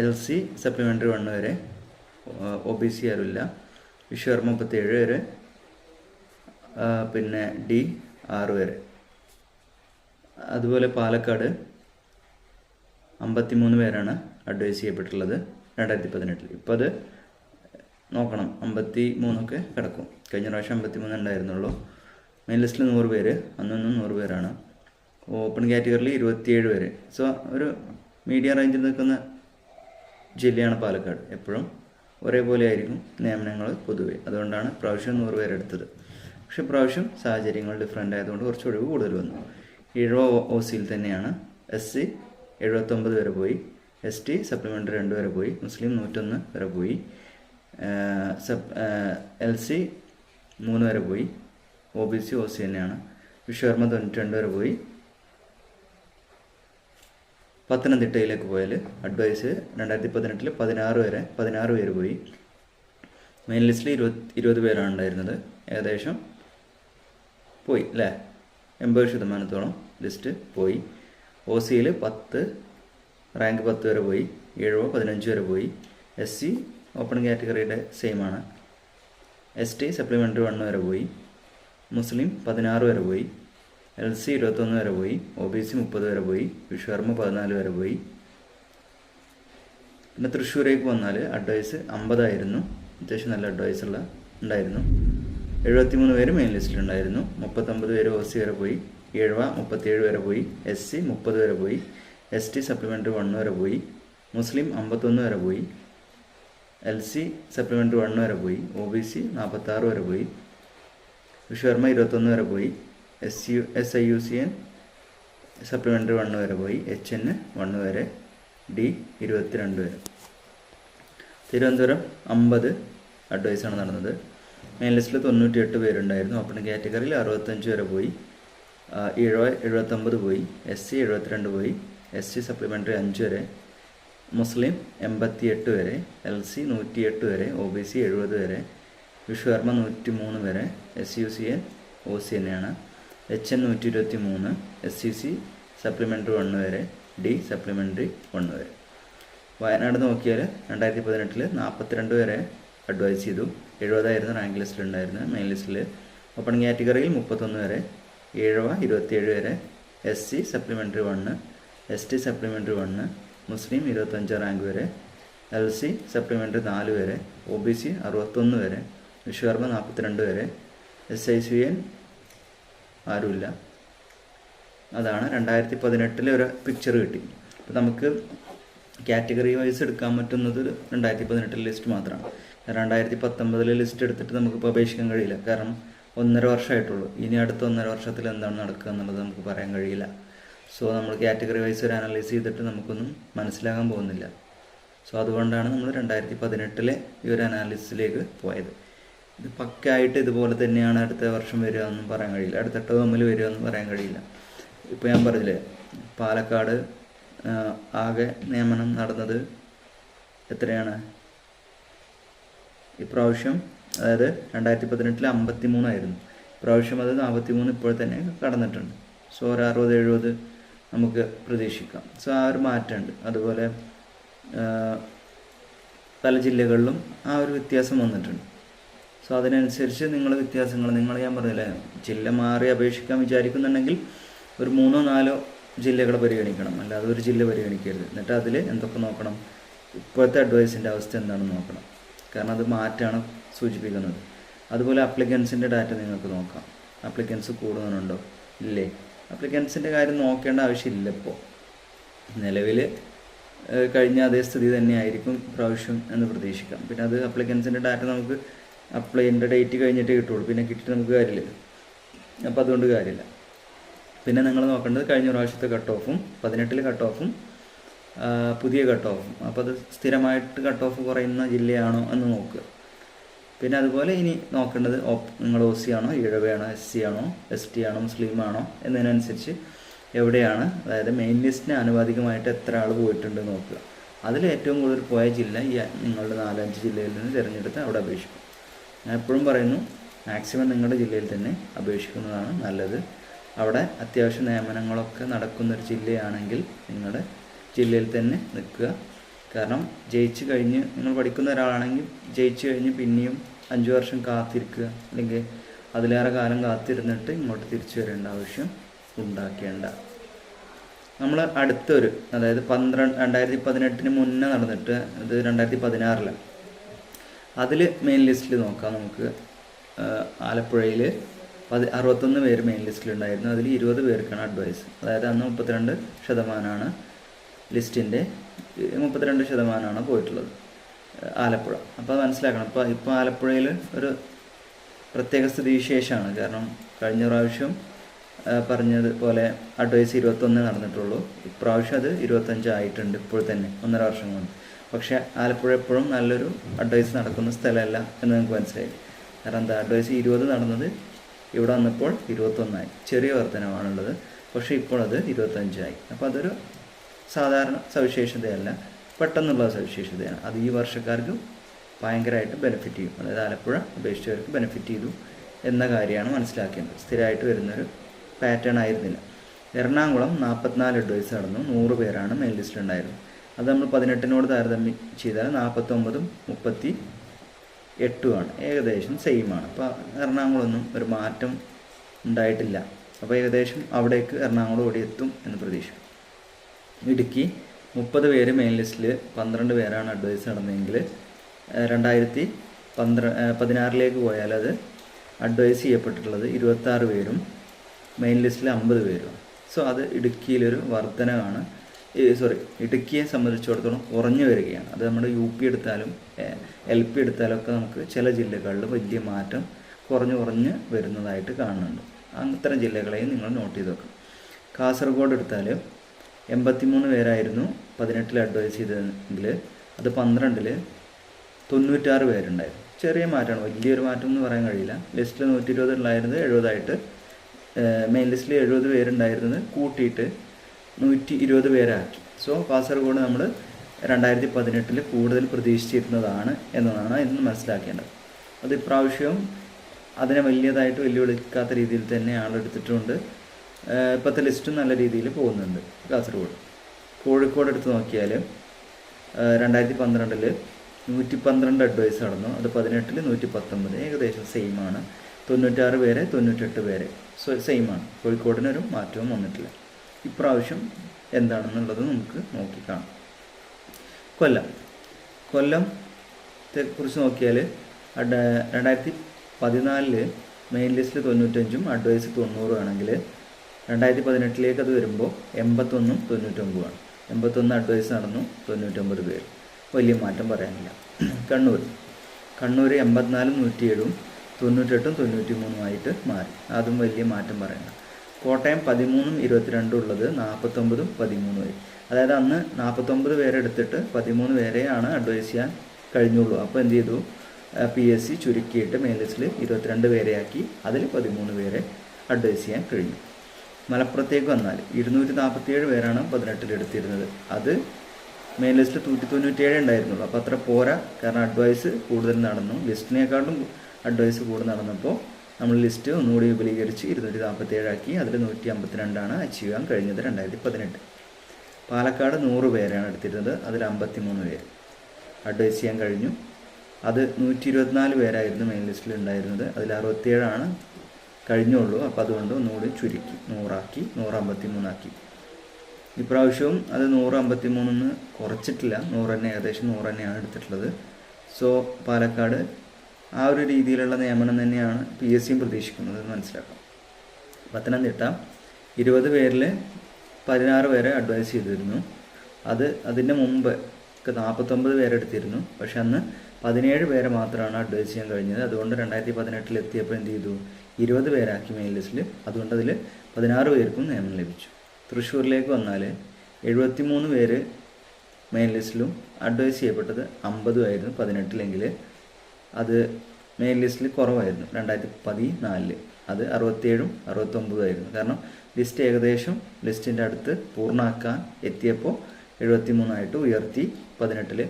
LC സപ്ലിമെൻ്ററി 1 വരെ, OBC ആരുമില്ല, വിശ്വകർമ്മ 37 വരെ, പിന്നെ D 6 വരെ. അതുപോലെ പാലക്കാട് 53 പേരാണ് അഡ്വൈസ് ചെയ്യപ്പെട്ടുള്ളത് 2018. ഇപ്പോൾ അത് നോക്കണം, 53 കിടക്കും. കഴിഞ്ഞ പ്രാവശ്യം 53 ഉണ്ടായിരുന്നുള്ളൂ. മെയിൻ ലിസ്റ്റിൽ 100 പേര്, അന്നൊന്നും 100 പേരാണ്. ഓപ്പൺ കാറ്റഗറിയിൽ 27 പേര്. സോ ഒരു മീഡിയം റേഞ്ചിൽ നിൽക്കുന്ന ജില്ലയാണ് പാലക്കാട്. എപ്പോഴും ഒരേപോലെ ആയിരിക്കും നിയമനങ്ങൾ പൊതുവെ. അതുകൊണ്ടാണ് പ്രാവശ്യം 100 പേരെടുത്തത്. പക്ഷേ പ്രാവശ്യം സാഹചര്യങ്ങൾ ഡിഫറൻ്റ് ആയതുകൊണ്ട് കുറച്ച് ഒഴിവ് കൂടുതൽ വന്നു. ഇഴവ OCയിൽ തന്നെയാണ്. SC 79 വരെ പോയി, ST സപ്ലിമെൻ്ററി 2 വരെ പോയി, മുസ്ലിം 101 വരെ പോയി, LC 3 വരെ പോയി, OBC OC തന്നെയാണ്. വിശ്വകർമ്മ 92 വരെ പോയി. പത്തനംതിട്ടയിലേക്ക് പോയാൽ അഡ്വൈസ് 2018 16 പേര് പോയി. മെയിൻ ലിസ്റ്റിൽ 20 പേരാണ് ഉണ്ടായിരുന്നത്. ഏകദേശം പോയി അല്ലേ, 80% ലിസ്റ്റ് പോയി. OCയിൽ 10, റാങ്ക് 10 വരെ പോയി, ഇഴവ 15 വരെ പോയി, SC ഓപ്പൺ കാറ്റഗറിയുടെ സെയിമാണ്, ST സപ്ലിമെൻ്ററി 1 വരെ പോയി, മുസ്ലിം 16 വരെ പോയി, LC 21 വരെ പോയി, OBC 30 വരെ പോയി, വിശ്വകർമ്മ 14 വരെ പോയി. പിന്നെ തൃശ്ശൂരേക്ക് വന്നാൽ അഡ്വൈസ് 50 ആയിരുന്നു. അത്യാവശ്യം നല്ല അഡ്വൈസ് ഉണ്ടായിരുന്നു. 73 പേര് മെയിൻ ലിസ്റ്റിലുണ്ടായിരുന്നു. 39 പേര് OC വരെ പോയി, ഇഴവ 37 വരെ പോയി, SC 30 വരെ പോയി, ST സപ്ലിമെൻ്ററി 1 വരെ പോയി, മുസ്ലിം 51 വരെ പോയി, LC സപ്ലിമെൻ്ററി 1 വരെ പോയി, OBC 46 വരെ പോയി, വിശ്വകർമ്മ 21 വരെ പോയി, SIUCN സപ്ലിമെൻ്ററി 1 വരെ പോയി, HN 1 വരെ, D 22 വരെ. തിരുവനന്തപുരം 50 അഡ്വൈസാണ് നടന്നത്. മെയിൻ ലിസ്റ്റിൽ 98 പേരുണ്ടായിരുന്നു. ഓപ്പൺ കാറ്റഗറിയിൽ 65 വരെ പോയി, ഇഴവ 79 പോയി, SC 72 പോയി, ST സപ്ലിമെൻ്ററി 5 വരെ, മുസ്ലിം 88 വരെ, LC 108 വരെ, OBC 70 വരെ, വിശ്വകർമ്മ 103 വരെ, SUCN OC തന്നെയാണ്, HN 123, SCC സപ്ലിമെൻ്ററി 1 വരെ, D സപ്ലിമെൻ്ററി 1 വരെ. വയനാട് നോക്കിയാൽ 2018 42 വരെ അഡ്വൈസ് ചെയ്തു. 70 റാങ്ക് ലിസ്റ്റിലുണ്ടായിരുന്നത്. മെയിൻ ലിസ്റ്റിൽ ഓപ്പൺ കാറ്റഗറിയിൽ 31 വരെ, ഇഴവ 27 വരെ, SC സപ്ലിമെൻ്ററി 1, ST സപ്ലിമെൻ്ററി 1, മുസ്ലിം 25 റാങ്ക് വരെ, LC സപ്ലിമെൻ്ററി 4 വരെ, OBC 61 വരെ, വിശ്വകർമ്മ 42 വരെ, SIUCN ആരുമില്ല. അതാണ് 2018 ഒരു പിക്ചർ കിട്ടി. അപ്പോൾ നമുക്ക് കാറ്റഗറി വൈസ് എടുക്കാൻ പറ്റുന്നത് 2018 ലിസ്റ്റ് മാത്രമാണ്. 2019 ലിസ്റ്റ് എടുത്തിട്ട് നമുക്കിപ്പോൾ അപേക്ഷിക്കാൻ കഴിയില്ല. കാരണം 1.5 വർഷമായിട്ടുള്ളൂ. ഇനി അടുത്ത 1.5 വർഷത്തിൽ എന്താണ് നടക്കുക എന്നുള്ളത് നമുക്ക് പറയാൻ കഴിയില്ല. സോ നമ്മൾ കാറ്റഗറി വൈസ് ഒരു അനലൈസ് ചെയ്തിട്ട് നമുക്കൊന്നും മനസ്സിലാകാൻ പോകുന്നില്ല. സോ അതുകൊണ്ടാണ് നമ്മൾ 2018 ഈ ഒരു അനാലിസിസിലേക്ക് പോയത്. ഇത് പക്കായിട്ട് ഇതുപോലെ തന്നെയാണ് അടുത്ത വർഷം വരിക എന്നും പറയാൻ കഴിയില്ല. അടുത്ത ടേമിൽ വരിക എന്ന് പറയാൻ കഴിയില്ല. ഇപ്പോൾ ഞാൻ പറഞ്ഞില്ലേ, പാലക്കാട് ആകെ നിയമനം നടന്നത് എത്രയാണ് ഇപ്രാവശ്യം? അതായത് 2018 53 ഇപ്രാവശ്യം അത് 43 ഇപ്പോൾ തന്നെ കടന്നിട്ടുണ്ട്. സോ ഒരു 60-70 നമുക്ക് പ്രതീക്ഷിക്കാം. സോ ആ ഒരു മാറ്റമുണ്ട്. അതുപോലെ പല ജില്ലകളിലും ആ ഒരു വ്യത്യാസം വന്നിട്ടുണ്ട്. സോ അതിനനുസരിച്ച് വ്യത്യാസങ്ങൾ ഞാൻ പറഞ്ഞില്ലേ, ജില്ല മാറി അപേക്ഷിക്കാൻ വിചാരിക്കുന്നുണ്ടെങ്കിൽ ഒരു 3-4 ജില്ലകൾ പരിഗണിക്കണം, അല്ലാതെ ഒരു ജില്ല പരിഗണിക്കരുത്. എന്നിട്ട് അതിൽ എന്തൊക്കെ നോക്കണം, ഇപ്പോഴത്തെ അഡ്വൈസിൻ്റെ അവസ്ഥ എന്താണെന്ന് നോക്കണം. കാരണം അത് മാറ്റാണ് സൂചിപ്പിക്കുന്നത്. അതുപോലെ അപ്ലിക്കൻസിൻ്റെ ഡാറ്റ നിങ്ങൾക്ക് നോക്കാം. അപ്ലിക്കൻസ് കൂടുന്നുണ്ടോ ഇല്ലേ? അപ്ലിക്കൻസിൻ്റെ കാര്യം നോക്കേണ്ട ആവശ്യമില്ല. ഇപ്പോൾ നിലവിൽ കഴിഞ്ഞ അതേ സ്ഥിതി തന്നെയായിരിക്കും പ്രാവശ്യം എന്ന് പ്രതീക്ഷിക്കാം. പിന്നെ അത് അപ്ലിക്കൻസിൻ്റെ ഡാറ്റ നമുക്ക് അപ്ലൈൻ്റെ ഡേറ്റ് കഴിഞ്ഞിട്ട് കിട്ടുള്ളൂ, പിന്നെ കിട്ടിയിട്ട് നമുക്ക് കാര്യമില്ല. അപ്പോൾ അതുകൊണ്ട് കാര്യമില്ല. പിന്നെ നിങ്ങൾ നോക്കേണ്ടത് കഴിഞ്ഞ പ്രാവശ്യത്തെ കട്ട് ഓഫും 18 കട്ട് ഓഫും പുതിയ കട്ട് ഓഫും. അപ്പോൾ അത് സ്ഥിരമായിട്ട് കട്ട് ഓഫ് കുറയുന്ന ജില്ലയാണോ എന്ന് നോക്കുക. പിന്നെ അതുപോലെ ഇനി നോക്കേണ്ടത് നിങ്ങൾ OC ആണോ, ഈഴവയാണോ, SC ആണോ, ST ആണോ, മുസ്ലിം ആണോ എന്നതിനനുസരിച്ച് എവിടെയാണ്, അതായത് മെയിൻ ലിസ്റ്റിന് ആനുപാതികമായിട്ട് എത്ര ആൾ പോയിട്ടുണ്ട് നോക്കുക. അതിൽ ഏറ്റവും കൂടുതൽ പോയ ജില്ല നിങ്ങളുടെ 4-5 ജില്ലയിൽ നിന്ന് തിരഞ്ഞെടുത്ത് അവിടെ അപേക്ഷിക്കും. ഞാൻ എപ്പോഴും പറയുന്നു, മാക്സിമം നിങ്ങളുടെ ജില്ലയിൽ തന്നെ അപേക്ഷിക്കുന്നതാണ് നല്ലത്. അവിടെ അത്യാവശ്യം നിയമനങ്ങളൊക്കെ നടക്കുന്നൊരു ജില്ലയാണെങ്കിൽ നിങ്ങളുടെ ജില്ലയിൽ തന്നെ നിൽക്കുക. കാരണം ജയിച്ച് കഴിഞ്ഞ് നിങ്ങൾ പഠിക്കുന്ന ഒരാളാണെങ്കിൽ ജയിച്ച് കഴിഞ്ഞ് പിന്നെയും 5 വർഷം കാത്തിരിക്കുക, അല്ലെങ്കിൽ അതിലേറെ കാലം കാത്തിരുന്നിട്ട് ഇങ്ങോട്ട് തിരിച്ചു വരേണ്ട ആവശ്യം ഉണ്ടാക്കേണ്ട. നമ്മൾ അടുത്തൊരു, അതായത് 2018 മുന്നേ നടന്നിട്ട് ഇത് 2016 അതിൽ മെയിൻ ലിസ്റ്റിൽ നോക്കാം നമുക്ക്. ആലപ്പുഴയിൽ 61 പേര് മെയിൻ ലിസ്റ്റിലുണ്ടായിരുന്നു. അതിൽ 20 പേർക്കാണ് അഡ്വൈസ്. അതായത് അന്ന് 32% ലിസ്റ്റിൻ്റെ 32% പോയിട്ടുള്ളത് ആലപ്പുഴ. അപ്പോൾ അത് മനസ്സിലാക്കണം. ഇപ്പോൾ ആലപ്പുഴയിൽ ഒരു പ്രത്യേക സ്ഥിതിവിശേഷമാണ്. കാരണം കഴിഞ്ഞ പ്രാവശ്യം പറഞ്ഞതുപോലെ അഡ്വൈസ് 21 നടന്നിട്ടുള്ളൂ. ഇപ്രാവശ്യം അത് 25 ആയിട്ടുണ്ട് ഇപ്പോൾ തന്നെ, 1.5 വർഷം കൊണ്ട്. പക്ഷേ ആലപ്പുഴ എപ്പോഴും നല്ലൊരു അഡ്വൈസ് നടക്കുന്ന സ്ഥലമല്ല എന്ന് നമുക്ക് മനസ്സിലായി. കാരണം എന്താ, അഡ്വൈസ് 20 നടന്നത് ഇവിടെ വന്നപ്പോൾ 21 ആയി. ചെറിയ വർധനമാണുള്ളത്. പക്ഷേ ഇപ്പോൾ അത് 25 ആയി. അപ്പോൾ അതൊരു സാധാരണ സവിശേഷതയല്ല, പെട്ടെന്നുള്ള സവിശേഷതയാണ്. അത് ഈ വർഷക്കാർക്ക് ഭയങ്കരമായിട്ട് ബെനിഫിറ്റ് ചെയ്യും. അതായത് ആലപ്പുഴ അപേക്ഷിച്ചവർക്ക് ബെനിഫിറ്റ് ചെയ്തു എന്ന കാര്യമാണ് മനസ്സിലാക്കേണ്ടത്. സ്ഥിരമായിട്ട് വരുന്നൊരു പാറ്റേൺ ആയിരുന്നില്ല. എറണാകുളം 44 അഡ്വൈസ് നടന്നു, 100 പേരാണ് മെയിൻ ലിസ്റ്റിലുണ്ടായിരുന്നത്. അത് നമ്മൾ 18 താരതമ്യം ചെയ്താൽ 49-ഉം 38-ഉമാണ്. ഏകദേശം സെയിമാണ്. അപ്പോൾ എറണാകുളമൊന്നും ഒരു മാറ്റം ഉണ്ടായിട്ടില്ല. അപ്പോൾ ഏകദേശം അവിടേക്ക് എറണാകുളം ഓടിയെത്തും എന്ന് പ്രതീക്ഷിക്കും. ഇടുക്കി 30 പേര് മെയിൻ ലിസ്റ്റിൽ, 12 പേരാണ് അഡ്വൈസ് നടന്നതെങ്കിൽ 2016 പോയാൽ അത് അഡ്വൈസ് ചെയ്യപ്പെട്ടിട്ടുള്ളത് 26 പേരും മെയിൻ ലിസ്റ്റിൽ 50 പേരും. സോ അത് ഇടുക്കിയിലൊരു വർധനമാണ്. ഇടുക്കിയെ സംബന്ധിച്ചിടത്തോളം കുറഞ്ഞു വരികയാണ്. അത് നമ്മുടെ UP എടുത്താലും LP എടുത്താലും ഒക്കെ നമുക്ക് ചില ജില്ലകളിൽ വലിയ മാറ്റം കുറഞ്ഞ് വരുന്നതായിട്ട് കാണുന്നുണ്ട്. അത്തരം ജില്ലകളെയും നിങ്ങൾ നോട്ട് ചെയ്ത് വെക്കണം. കാസർഗോഡ് എടുത്താൽ 83 പേരായിരുന്നു 18 അഡ്വൈസ് ചെയ്തതെങ്കിൽ അത് 12 96 പേരുണ്ടായിരുന്നു. ചെറിയ മാറ്റമാണ്, വലിയൊരു മാറ്റം എന്ന് പറയാൻ കഴിയില്ല. ലിസ്റ്റിൽ 120 ഉണ്ടായിരുന്നത് 70 മെയിൻ ലിസ്റ്റിൽ 70 പേരുണ്ടായിരുന്നത് കൂട്ടിയിട്ട് 120 പേരാക്കി. സോ കാസർഗോഡ് നമ്മൾ 2018 കൂടുതൽ പ്രതീക്ഷിച്ചിരുന്നതാണ് എന്നതാണ് ഇന്ന് മനസ്സിലാക്കേണ്ടത്. അത് ഇപ്രാവശ്യവും അതിനെ വലിയതായിട്ട് വെല്ലുവിളിക്കാത്ത രീതിയിൽ തന്നെ ആളെടുത്തിട്ടുണ്ട്. ഇപ്പോഴത്തെ ലിസ്റ്റും നല്ല രീതിയിൽ പോകുന്നുണ്ട്. കാസർഗോഡ്. കോഴിക്കോട് എടുത്ത് നോക്കിയാൽ 2012 112 അഡ്വൈസ് നടന്നു. അത് 18 119, ഏകദേശം സെയിമാണ്. 96 പേരെ 98 പേരെ. സോ സെയിമാണ്. കോഴിക്കോടിനൊരു മാറ്റവും വന്നിട്ടില്ല. ഇപ്രാവശ്യം എന്താണെന്നുള്ളത് നമുക്ക് നോക്കിക്കാണാം. കൊല്ലത്തെ കുറിച്ച് നോക്കിയാൽ 2014 മെയിൻ ലിസ്റ്റിൽ 95-ഉം അഡ്വൈസ് 90 ആണെങ്കിൽ 2018 അത് വരുമ്പോൾ 81-ഉം 99-ഉമാണ്. 81 അഡ്വൈസ് നടന്നു, 99 പേര്. വലിയ മാറ്റം പറയാനില്ല. കണ്ണൂർ 84-ഉം 107-ഉം 98-ഉം 93-ഉമായിട്ട് മാറി. അതും വലിയ മാറ്റം പറയണം. കോട്ടയം 13-ഉം 22-ഉം ഉള്ളത് 49-ഉം 13-ഉമായി. അതായത് അന്ന് 49 പേരെ എടുത്തിട്ട് 13 പേരെയാണ് അഡ്വൈസ് ചെയ്യാൻ കഴിഞ്ഞുള്ളൂ. അപ്പോൾ എന്ത് ചെയ്തു, PSC ചുരുക്കിയിട്ട് മെയിൻ ലിസ്റ്റിൽ 22 പേരെയാക്കി. അതിൽ 13 പേരെ അഡ്വൈസ് ചെയ്യാൻ കഴിഞ്ഞു. മലപ്പുറത്തേക്ക് വന്നാൽ 247 പേരാണ് 18-ൽ എടുത്തിരുന്നത്. അത് മെയിൻ ലിസ്റ്റിൽ 197 ഉണ്ടായിരുന്നുള്ളൂ. അപ്പോൾ അത്ര പോരാ, കാരണം അഡ്വൈസ് കൂടുതൽ നടന്നു. ലിസ്റ്റിനേക്കാളും അഡ്വൈസ് കൂടുതൽ നടന്നപ്പോൾ നമ്മൾ ലിസ്റ്റ് ഒന്നുകൂടി വിപുലീകരിച്ച് 247 ആക്കി. അതിൽ 152 അച്ചീവ് ചെയ്യാൻ കഴിഞ്ഞത് 2018. പാലക്കാട് 100 പേരാണ് എടുത്തിരുന്നത്. അതിൽ 53 പേര് അഡ്വൈസ് ചെയ്യാൻ കഴിഞ്ഞു. അത് 124 പേരായിരുന്നു മെയിൻ ലിസ്റ്റിൽ ഉണ്ടായിരുന്നത്. അതിൽ 67 കഴിഞ്ഞുള്ളൂ. അപ്പോൾ അതുകൊണ്ട് ഒന്നുകൂടി ചുരുക്കി 100 ആക്കി, 153 ആക്കി. ഇപ്രാവശ്യവും അത് 153 കുറച്ചിട്ടില്ല, 100 തന്നെ, ഏകദേശം 100 തന്നെയാണ് എടുത്തിട്ടുള്ളത്. സോ പാലക്കാട് ആ ഒരു രീതിയിലുള്ള നിയമനം തന്നെയാണ് PSCയും പ്രതീക്ഷിക്കുന്നത് എന്ന് മനസ്സിലാക്കാം. പത്തനംതിട്ട 20 പേരിൽ 16 പേരെ അഡ്വൈസ് ചെയ്തിരുന്നു. അതിൻ്റെ മുമ്പ് 49 പേരെടുത്തിരുന്നു. പക്ഷെ അന്ന് 17 പേരെ മാത്രമാണ് അഡ്വൈസ് ചെയ്യാൻ കഴിഞ്ഞത്. അതുകൊണ്ട് 2018-ൽ എത്തിയപ്പോൾ എന്ത് ചെയ്തു, 20 പേരാക്കി മെയിൻ ലിസ്റ്റിൽ. അതുകൊണ്ട് അതിൽ 16 പേർക്കും നിയമനം ലഭിച്ചു. തൃശ്ശൂരിലേക്ക് വന്നാൽ 73 പേര് മെയിൻ ലിസ്റ്റിലും അഡ്വൈസ് ചെയ്യപ്പെട്ടത് 50 ആയിരുന്നു 18-ലെങ്കിൽ. അത് മെയിൻ ലിസ്റ്റിൽ കുറവായിരുന്നു 2014-ൽ. അത് 67-ഉം 69-ഉം ആയിരുന്നു. കാരണം ലിസ്റ്റ് ഏകദേശം ലിസ്റ്റിൻ്റെ അടുത്ത് പൂർണ്ണമാക്കാൻ എത്തിയപ്പോൾ 73 ഉയർത്തി 18-ൽ.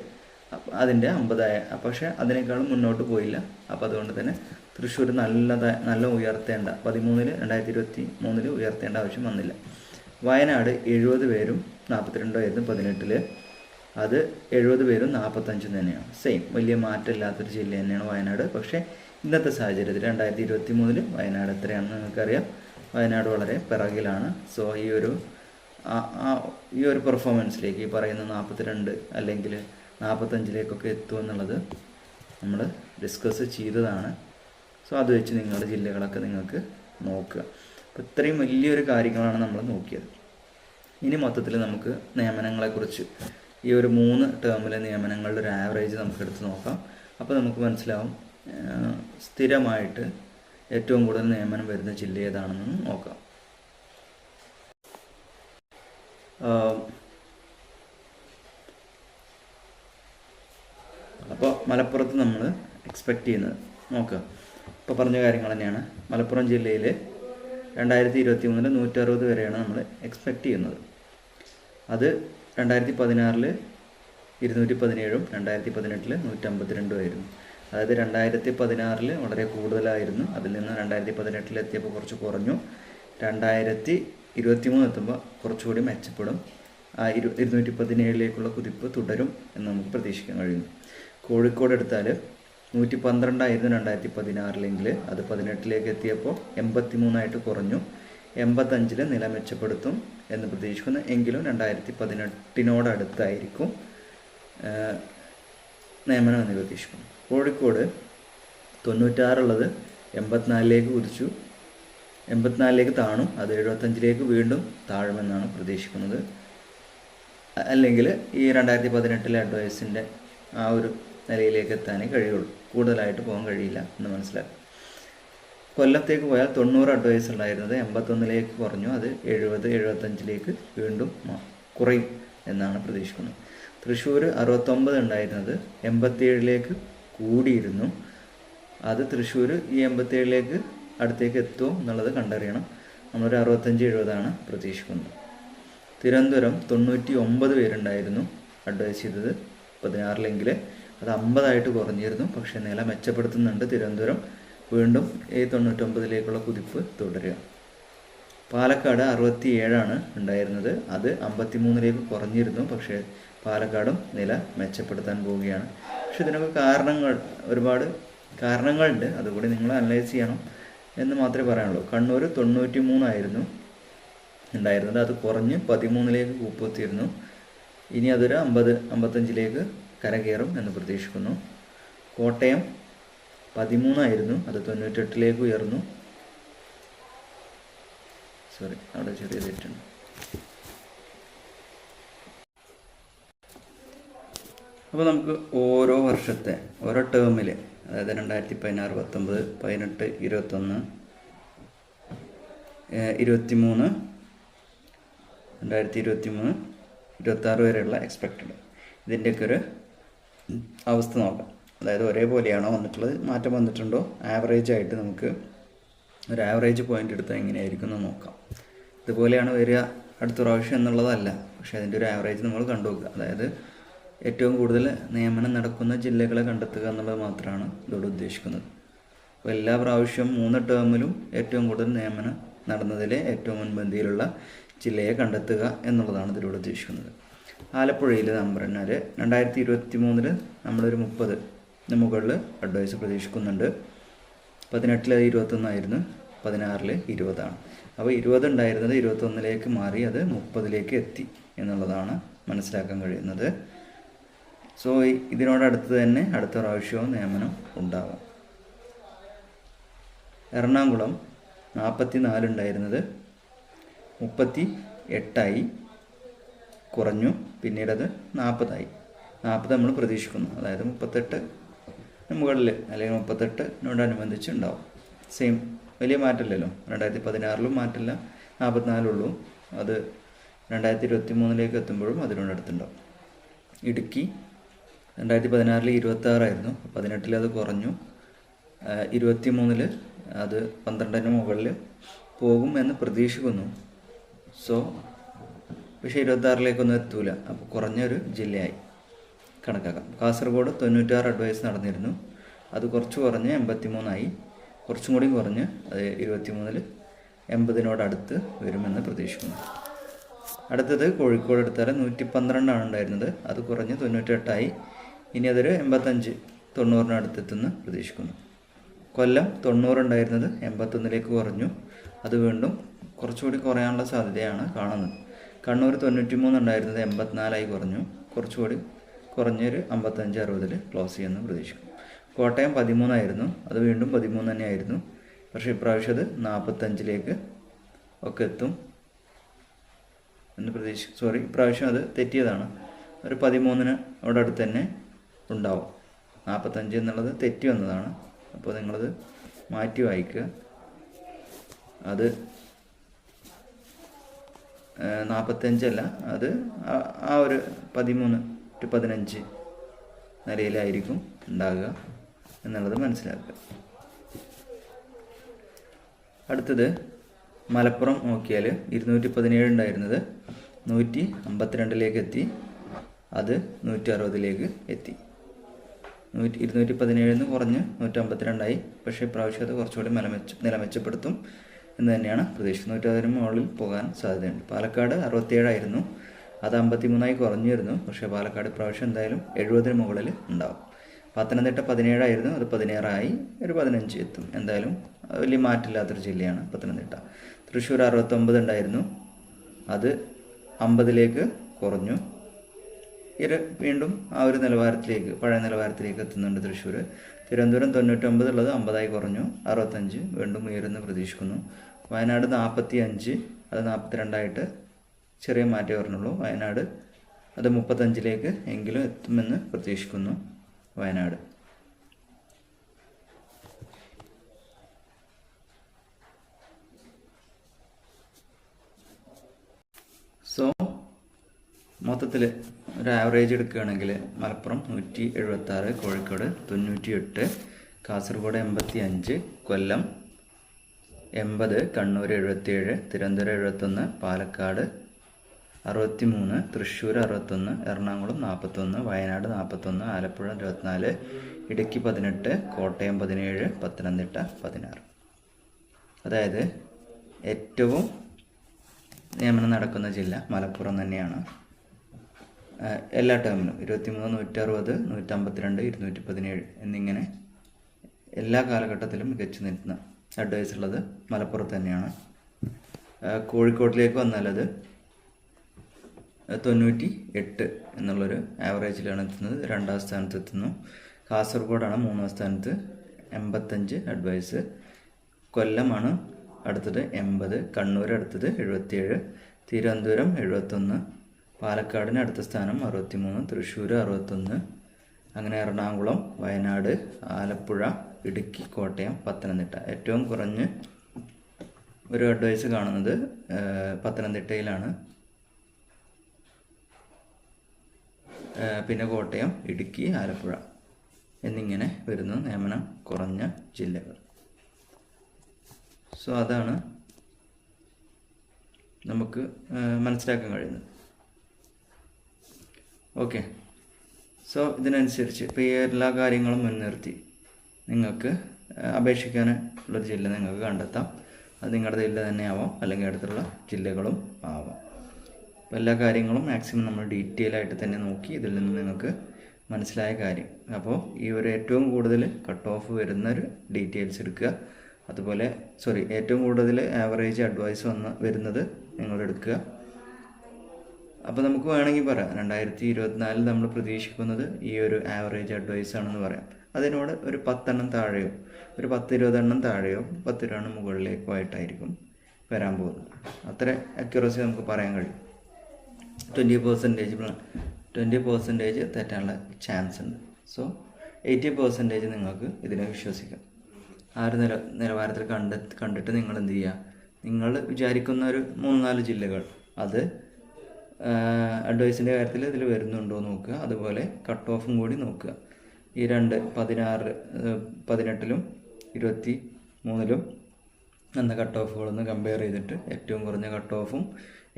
അതിൻ്റെ 50 പക്ഷേ അതിനേക്കാളും മുന്നോട്ട് പോയില്ല. അപ്പോൾ അതുകൊണ്ട് തന്നെ തൃശ്ശൂർ നല്ല ഉയർത്തേണ്ട 2023-ൽ ഉയർത്തേണ്ട ആവശ്യം വന്നില്ല. വയനാട് 70 പേരും 42 ആയിരുന്നു 18-ൽ. അത് 70 പേരും 45 തന്നെയാണ്. സെയിം, വലിയ മാറ്റമില്ലാത്തൊരു ജില്ല തന്നെയാണ് വയനാട്. പക്ഷേ ഇന്നത്തെ സാഹചര്യത്തിൽ 2023-ൽ വയനാട് എത്രയാണെന്ന് നിങ്ങൾക്കറിയാം. വയനാട് വളരെ പിറകിലാണ്. സോ ഈ ഒരു പെർഫോമൻസിലേക്ക്, ഈ പറയുന്ന 42 അല്ലെങ്കിൽ 45-ലേക്കൊക്കെ എത്തുമെന്നുള്ളത് നമ്മൾ ഡിസ്കസ് ചെയ്തതാണ്. സോ അത് വെച്ച് നിങ്ങളുടെ ജില്ലകളൊക്കെ നിങ്ങൾക്ക് നോക്കുക. അപ്പോൾ ഇത്രയും വലിയൊരു കാര്യങ്ങളാണ് നമ്മൾ നോക്കിയത്. ഇനി മൊത്തത്തിൽ നമുക്ക് നിയമനങ്ങളെക്കുറിച്ച് ഈ ഒരു 3 ടേമിലെ നിയമനങ്ങളുടെ ഒരു ആവറേജ് നമുക്ക് എടുത്ത് നോക്കാം. അപ്പോൾ നമുക്ക് മനസ്സിലാവും സ്ഥിരമായിട്ട് ഏറ്റവും കൂടുതൽ നിയമനം വരുന്ന ജില്ല ഏതാണെന്ന് നോക്കാം. അപ്പോൾ മലപ്പുറത്ത് നമ്മൾ എക്സ്പെക്റ്റ് ചെയ്യുന്നത് നോക്കുക. ഇപ്പോൾ പറഞ്ഞ കാര്യങ്ങൾ തന്നെയാണ്. മലപ്പുറം ജില്ലയിൽ 2023-ൽ 160 വരെയാണ് നമ്മൾ എക്സ്പെക്റ്റ് ചെയ്യുന്നത്. അത് 2016-ൽ 217-ഉം 2018-ൽ 152 ആയിരുന്നു. അതായത് 2016-ൽ വളരെ കൂടുതലായിരുന്നു. അതിൽ നിന്ന് 2018-ൽ എത്തിയപ്പോൾ കുറച്ച് കുറഞ്ഞു. 2023 എത്തുമ്പോൾ കുറച്ചുകൂടി മെച്ചപ്പെടും. 217-ലേക്കുള്ള കുതിപ്പ് തുടരും എന്ന് നമുക്ക് പ്രതീക്ഷിക്കാൻ കഴിയുന്നു. കോഴിക്കോട് എടുത്താൽ 112 ആയിരുന്നു 2016-ലെങ്കിൽ. അത് 18-ലേക്ക് എത്തിയപ്പോൾ 83 കുറഞ്ഞു. 85-ൽ നില മെച്ചപ്പെടുത്തും എന്ന് പ്രതീക്ഷിക്കുന്നു. എങ്കിലും 2018-നോടടുത്തായിരിക്കും നിയമനം എന്ന് പ്രതീക്ഷിക്കുന്നു. കോഴിക്കോട് 96 ഉള്ളത് 84-ലേക്ക് കുതിച്ചു, 84-ലേക്ക് താണു. അത് 75-ലേക്ക് വീണ്ടും താഴുമെന്നാണ് പ്രതീക്ഷിക്കുന്നത്. അല്ലെങ്കിൽ ഈ 2018-ലെ അഡ്വൈസിൻ്റെ ആ ഒരു നിലയിലേക്ക് എത്താനേ കഴിയുള്ളൂ, കൂടുതലായിട്ട് പോകാൻ കഴിയില്ല എന്ന് മനസ്സിലാക്കുക. കൊല്ലത്തേക്ക് പോയാൽ 90 അഡ്വൈസ് ഉണ്ടായിരുന്നത് 81-ലേക്ക് കുറഞ്ഞു. അത് 70-75-ലേക്ക് വീണ്ടും കുറയും എന്നാണ് പ്രതീക്ഷിക്കുന്നത്. തൃശ്ശൂർ 69 ഉണ്ടായിരുന്നത് 87-ലേക്ക് കൂടിയിരുന്നു. അത് തൃശ്ശൂർ ഈ 87-ലേക്ക് അടുത്തേക്ക് എത്തുമോ എന്നുള്ളത് കണ്ടറിയണം. നമ്മളൊരു 65-70 പ്രതീക്ഷിക്കുന്നത്. തിരുവനന്തപുരം 99 പേരുണ്ടായിരുന്നു അഡ്വൈസ് ചെയ്തത് 16-ലെങ്കിൽ. അത് 50 കുറഞ്ഞിരുന്നു. പക്ഷേ നില മെച്ചപ്പെടുത്തുന്നുണ്ട് തിരുവനന്തപുരം. വീണ്ടും ഈ 99-ലേക്കുള്ള കുതിപ്പ് തുടരുക. പാലക്കാട് 67 ഉണ്ടായിരുന്നത്. അത് 53-ലേക്ക് കുറഞ്ഞിരുന്നു. പക്ഷേ പാലക്കാടും നില മെച്ചപ്പെടുത്താൻ പോവുകയാണ്. പക്ഷെ ഇതിനൊക്കെ ഒരുപാട് കാരണങ്ങളുണ്ട്. അതുകൂടി നിങ്ങൾ അനലൈസ് ചെയ്യണം എന്ന് മാത്രമേ പറയാനുള്ളൂ. കണ്ണൂർ 93 ഉണ്ടായിരുന്നത്. അത് കുറഞ്ഞ് 13-ലേക്ക് കൂപ്പുത്തിയിരുന്നു. ഇനി അതൊരു 50-55-ലേക്ക് കരകയറും എന്ന് പ്രതീക്ഷിക്കുന്നു. കോട്ടയം 13 അത് 98-ലേക്ക് ഉയർന്നു. അവിടെ ചെറിയ തെറ്റുണ്ട്. അപ്പോൾ നമുക്ക് ഓരോ വർഷത്തെ ഓരോ ടേമിൽ, അതായത് 2016, 19, 18, 21, 23, 2023, 26 വരെയുള്ള എക്സ്പെക്റ്റഡ് ഇതിൻ്റെയൊക്കെ ഒരു അവസ്ഥ നോക്കാം. അതായത് ഒരേപോലെയാണോ വന്നിട്ടുള്ളത്, മാറ്റം വന്നിട്ടുണ്ടോ, ആവറേജ് ആയിട്ട് നമുക്ക് ഒരു ആവറേജ് പോയിൻ്റ് എടുത്താൽ എങ്ങനെയായിരിക്കും എന്ന് നോക്കാം. ഇതുപോലെയാണ് വരിക അടുത്ത പ്രാവശ്യം എന്നുള്ളതല്ല. പക്ഷേ അതിൻ്റെ ഒരു ആവറേജ് നമ്മൾ കണ്ടുവെക്കുക. അതായത് ഏറ്റവും കൂടുതൽ നിയമനം നടക്കുന്ന ജില്ലകളെ കണ്ടെത്തുക എന്നുള്ളത് മാത്രമാണ് ഇതോട് ഉദ്ദേശിക്കുന്നത്. അപ്പോൾ എല്ലാ പ്രാവശ്യവും 3 ടേമിലും ഏറ്റവും കൂടുതൽ നിയമനം നടന്നതിലെ ഏറ്റവും മുൻപന്തിയിലുള്ള ജില്ലയെ കണ്ടെത്തുക എന്നുള്ളതാണ് ഇതിലൂടെ ഉദ്ദേശിക്കുന്നത്. ആലപ്പുഴയിൽ നമ്മൾ പറഞ്ഞാൽ 2023 നമ്മളൊരു 30 മുകളിൽ അഡ്വൈസ് പ്രതീക്ഷിക്കുന്നുണ്ട്. 18 21 16 20 അപ്പോൾ 20 ഉണ്ടായിരുന്നത് 21 മാറി, അത് 30 എത്തി എന്നുള്ളതാണ് മനസ്സിലാക്കാൻ കഴിയുന്നത്. സോ ഇതിനോടടുത്ത് തന്നെ അടുത്ത പ്രാവശ്യവും നിയമനം ഉണ്ടാകും. എറണാകുളം 44 ഉണ്ടായിരുന്നത് 38 കുറഞ്ഞു, പിന്നീട് അത് 40 നമ്മൾ പ്രതീക്ഷിക്കുന്നു. അതായത് 38 മുകളിൽ അല്ലെങ്കിൽ 38നോടനുബന്ധിച്ച് ഉണ്ടാവും. സെയിം, വലിയ മാറ്റമില്ലല്ലോ. 2016 മാറ്റമില്ല, 44 അത് 2023 എത്തുമ്പോഴും അതിനോടടുത്തുണ്ടാവും. ഇടുക്കി 2016 26 18 അത് കുറഞ്ഞു, 23 അത് 12 മുകളിൽ പോകും എന്ന് പ്രതീക്ഷിക്കുന്നു. സോ പക്ഷേ 26 എത്തൂല, അപ്പോൾ കുറഞ്ഞൊരു ജില്ലയായി കണക്കാക്കാം. കാസർഗോഡ് 96 അഡ്വൈസ് നടന്നിരുന്നു, അത് കുറച്ച് കുറഞ്ഞ് 83 കുറച്ചും കൂടി കുറഞ്ഞ് അത് 23 80നോടടുത്ത് വരുമെന്ന് പ്രതീക്ഷിക്കുന്നു. അടുത്തത് കോഴിക്കോട് എടുത്താൽ 112 ഉണ്ടായിരുന്നത്, അത് കുറഞ്ഞ് 98 ഇനി അതൊരു 85 90 പ്രതീക്ഷിക്കുന്നു. കൊല്ലം 90 ഉണ്ടായിരുന്നത് 81 കുറഞ്ഞു, അത് വീണ്ടും കുറച്ചുകൂടി കുറയാനുള്ള സാധ്യതയാണ് കാണുന്നത്. കണ്ണൂർ 93 ഉണ്ടായിരുന്നത് 84 കുറഞ്ഞു, കുറച്ചുകൂടി കുറഞ്ഞൊരു 55 60 ക്ലോസ് ചെയ്യുമെന്ന് പ്രതീക്ഷിക്കും. കോട്ടയം 13 അത് വീണ്ടും 13 തന്നെയായിരുന്നു, പക്ഷേ ഇപ്രാവശ്യം അത് 45 ഒക്കെ എത്തും എന്ന് പ്രതീക്ഷിക്കും. ഇപ്രാവശ്യം അത് തെറ്റിയതാണ്, ഒരു 13 തന്നെ ഉണ്ടാവും. 45 എന്നുള്ളത് തെറ്റി വന്നതാണ്, അപ്പോൾ നിങ്ങളത് മാറ്റി വായിക്കുക. അത് 45 അത് ആ ഒരു 13 to 15 നിലയിലായിരിക്കും ഉണ്ടാകുക എന്നുള്ളത് മനസ്സിലാക്കുക. അടുത്തത് മലപ്പുറം നോക്കിയാൽ 217 ഉണ്ടായിരുന്നത് 152 എത്തി, അത് 160 എത്തി. 217 കുറഞ്ഞ് 152 പക്ഷേ ഇപ്രാവശ്യം അത് കുറച്ചുകൂടി നിലമെച്ചപ്പെടുത്തും എന്ന് തന്നെയാണ് പ്രതീക്ഷിക്കുന്നത്. 160 മുകളിൽ പോകാൻ സാധ്യതയുണ്ട്. പാലക്കാട് 67 അത് 53 കുറഞ്ഞിരുന്നു, പക്ഷേ പാലക്കാട് ഇപ്രാവശ്യം എന്തായാലും 70 മുകളിൽ ഉണ്ടാവും. പത്തനംതിട്ട 17 അത് 16 ഒരു 15 എത്തും. എന്തായാലും വലിയ മാറ്റമില്ലാത്തൊരു ജില്ലയാണ് പത്തനംതിട്ട. തൃശ്ശൂർ 69 ഉണ്ടായിരുന്നു, അത് 50 കുറഞ്ഞു. വീണ്ടും ആ ഒരു പഴയ നിലവാരത്തിലേക്ക് എത്തുന്നുണ്ട് തൃശ്ശൂർ. തിരുവനന്തപുരം 99 ഉള്ളത് 50 കുറഞ്ഞു, 65 വീണ്ടും ഉയരുമെന്ന് പ്രതീക്ഷിക്കുന്നു. വയനാട് 45 അത് 42 ചെറിയ മാറ്റേ പറഞ്ഞുള്ളൂ. വയനാട് അത് 35 എങ്കിലും എത്തുമെന്ന് പ്രതീക്ഷിക്കുന്നു. വയനാട് സോ മൊത്തത്തിൽ ഒരു ആവറേജ് എടുക്കുകയാണെങ്കിൽ മലപ്പുറം 176, കോഴിക്കോട് 98, കാസർഗോഡ് 85, കൊല്ലം 80, കണ്ണൂർ 77, തിരുവനന്തപുരം 71, പാലക്കാട് 63, തൃശ്ശൂർ 61, എറണാകുളം 41, വയനാട് 41, ആലപ്പുഴ 24, ഇടുക്കി 18, കോട്ടയം 17, പത്തനംതിട്ട 16. അതായത് ഏറ്റവും നിയമനം നടക്കുന്ന ജില്ല മലപ്പുറം തന്നെയാണ്. എല്ലാ ടേമിലും 23, 160, 152, 217 എന്നിങ്ങനെ എല്ലാ കാലഘട്ടത്തിലും മികച്ചു നിൽക്കുന്ന അഡ്വൈസ് ഉള്ളത് മലപ്പുറത്ത് തന്നെയാണ്. കോഴിക്കോട്ടിലേക്ക് വന്നാൽ അത് 98 എന്നുള്ളൊരു ആവറേജിലാണ് എത്തുന്നത്, 2ാം സ്ഥാനത്ത് എത്തുന്നു. കാസർഗോഡാണ് 3ാം സ്ഥാനത്ത് 85 അഡ്വൈസ്. കൊല്ലമാണ് അടുത്തത് 80, കണ്ണൂർ അടുത്തത് 77, തിരുവനന്തപുരം 71, പാലക്കാടിന് അടുത്ത സ്ഥാനം 63, തൃശ്ശൂർ 61, അങ്ങനെ എറണാകുളം, വയനാട്, ആലപ്പുഴ, ഇടുക്കി, കോട്ടയം, പത്തനംതിട്ട. ഏറ്റവും കുറഞ്ഞ് ഒരു അഡ്വൈസ് കാണുന്നത് പത്തനംതിട്ടയിലാണ്. പിന്നെ കോട്ടയം, ഇടുക്കി, ആലപ്പുഴ എന്നിങ്ങനെ വരുന്നു നിയമനം കുറഞ്ഞ ജില്ലകൾ. സോ അതാണ് നമുക്ക് മനസ്സിലാക്കാൻ കഴിയുന്നത്. ഓക്കെ, സോ ഇതിനനുസരിച്ച് ഇപ്പോൾ ഈ എല്ലാ കാര്യങ്ങളും മുൻനിർത്തി നിങ്ങൾക്ക് അപേക്ഷിക്കാനുള്ളൊരു ജില്ല നിങ്ങൾക്ക് കണ്ടെത്താം. അത് നിങ്ങളുടെ ജില്ല തന്നെ ആവാം, അല്ലെങ്കിൽ അടുത്തുള്ള ജില്ലകളും ആവാം. അപ്പോൾ എല്ലാ കാര്യങ്ങളും മാക്സിമം നമ്മൾ ഡീറ്റെയിൽ ആയിട്ട് തന്നെ നോക്കി ഇതിൽ നിന്ന് നിങ്ങൾക്ക് മനസ്സിലായ കാര്യം. അപ്പോൾ ഈ ഒരു ഏറ്റവും കൂടുതൽ കട്ട് ഓഫ് വരുന്നൊരു ഡീറ്റെയിൽസ് എടുക്കുക. അതുപോലെ ഏറ്റവും കൂടുതൽ ആവറേജ് അഡ്വൈസ് വരുന്നത് നിങ്ങൾ എടുക്കുക. അപ്പോൾ നമുക്ക് വേണമെങ്കിൽ പറയാം 2024 നമ്മൾ പ്രതീക്ഷിക്കുന്നത് ഈ ഒരു ആവറേജ് അഡ്വൈസ് ആണെന്ന് പറയാം. അതിനോട് ഒരു 10 എണ്ണം താഴെയോ ഒരു 10-20 എണ്ണം താഴെയോ 10 എണ്ണം മുകളിലേക്കോ ആയിട്ടായിരിക്കും വരാൻ പോകുന്നത്. അത്ര അക്യുറസി നമുക്ക് പറയാൻ കഴിയും. 20% തെറ്റാനുള്ള ചാൻസ് ഉണ്ട്. സോ 80% നിങ്ങൾക്ക് ഇതിനെ വിശ്വസിക്കാം. ആ ഒരു നിലവാരത്തിൽ കണ്ടിട്ട് നിങ്ങൾ എന്ത് ചെയ്യുക, നിങ്ങൾ വിചാരിക്കുന്ന ഒരു 3-4 ജില്ലകൾ അത് അഡ്വൈസിൻ്റെ കാര്യത്തിൽ ഇതിൽ വരുന്നുണ്ടോ നോക്കുക. അതുപോലെ കട്ട് ഓഫും കൂടി നോക്കുക. ഈ 16, 18-ലും 23-ലും എന്ന കട്ട് ഓഫുകളൊന്ന് കമ്പയർ ചെയ്തിട്ട് ഏറ്റവും കുറഞ്ഞ കട്ട് ഓഫും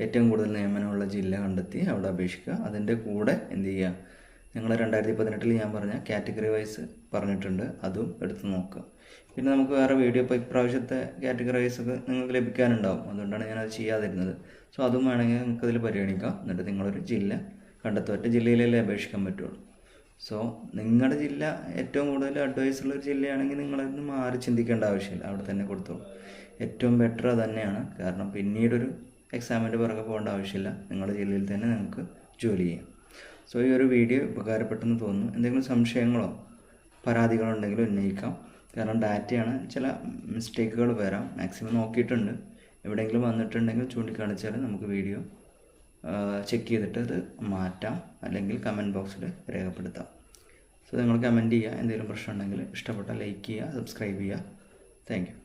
ഏറ്റവും കൂടുതൽ നിയമനമുള്ള ജില്ല കണ്ടെത്തി അവിടെ അപേക്ഷിക്കുക. അതിൻ്റെ കൂടെ എന്ത് ചെയ്യുക, നിങ്ങൾ 2018 ഞാൻ പറഞ്ഞ കാറ്റഗറി വൈസ് പറഞ്ഞിട്ടുണ്ട്, അതും എടുത്ത് നോക്കുക. പിന്നെ നമുക്ക് വേറെ വീഡിയോ ഇപ്പോൾ ഇപ്രാവശ്യത്തെ കാറ്റഗറി വൈസ് ഒക്കെ നിങ്ങൾക്ക് ലഭിക്കാനുണ്ടാവും. അതുകൊണ്ടാണ് ഞാനത് ചെയ്യാതിരുന്നത്. സോ അതും വേണമെങ്കിൽ നിങ്ങൾക്ക് അതിൽ പരിഗണിക്കാം. എന്നിട്ട് നിങ്ങളൊരു ജില്ല കണ്ടെത്തുക. ഒറ്റ ജില്ലയിലല്ലേ അപേക്ഷിക്കാൻ പറ്റുള്ളൂ. സോ നിങ്ങളുടെ ജില്ല ഏറ്റവും കൂടുതൽ അഡ്വൈസ് ഉള്ളൊരു ജില്ലയാണെങ്കിൽ നിങ്ങളതിന് മാറി ചിന്തിക്കേണ്ട ആവശ്യമില്ല, അവിടെ തന്നെ കൊടുത്തോളൂ. ഏറ്റവും ബെറ്റർ അത് തന്നെയാണ്. കാരണം പിന്നീടൊരു എക്സാമിൻ്റെ പുറകെ പോകേണ്ട ആവശ്യമില്ല, നിങ്ങളുടെ ജില്ലയിൽ തന്നെ നിങ്ങൾക്ക് ജോലി ചെയ്യാം. സോ ഈ ഒരു വീഡിയോ ഉപകാരപ്പെട്ടെന്ന് തോന്നുന്നു. എന്തെങ്കിലും സംശയങ്ങളോ പരാതികളോ ഉണ്ടെങ്കിൽ ഉന്നയിക്കാം. കാരണം ഡാറ്റയാണ്, ചില മിസ്റ്റേക്കുകൾ വരാം. മാക്സിമം നോക്കിയിട്ടുണ്ട്. എവിടെയെങ്കിലും വന്നിട്ടുണ്ടെങ്കിൽ ചൂണ്ടിക്കാണിച്ചാൽ നമുക്ക് വീഡിയോ ചെക്ക് ചെയ്തിട്ട് അത് മാറ്റാം, അല്ലെങ്കിൽ കമൻറ്റ് ബോക്സിൽ രേഖപ്പെടുത്താം. സോ നിങ്ങൾ കമൻറ്റ് ചെയ്യുക. എന്തെങ്കിലും പ്രശ്നം ഉണ്ടെങ്കിൽ ഇഷ്ടപ്പെട്ടാൽ ലൈക്ക് ചെയ്യുക, സബ്സ്ക്രൈബ് ചെയ്യുക. Thank you.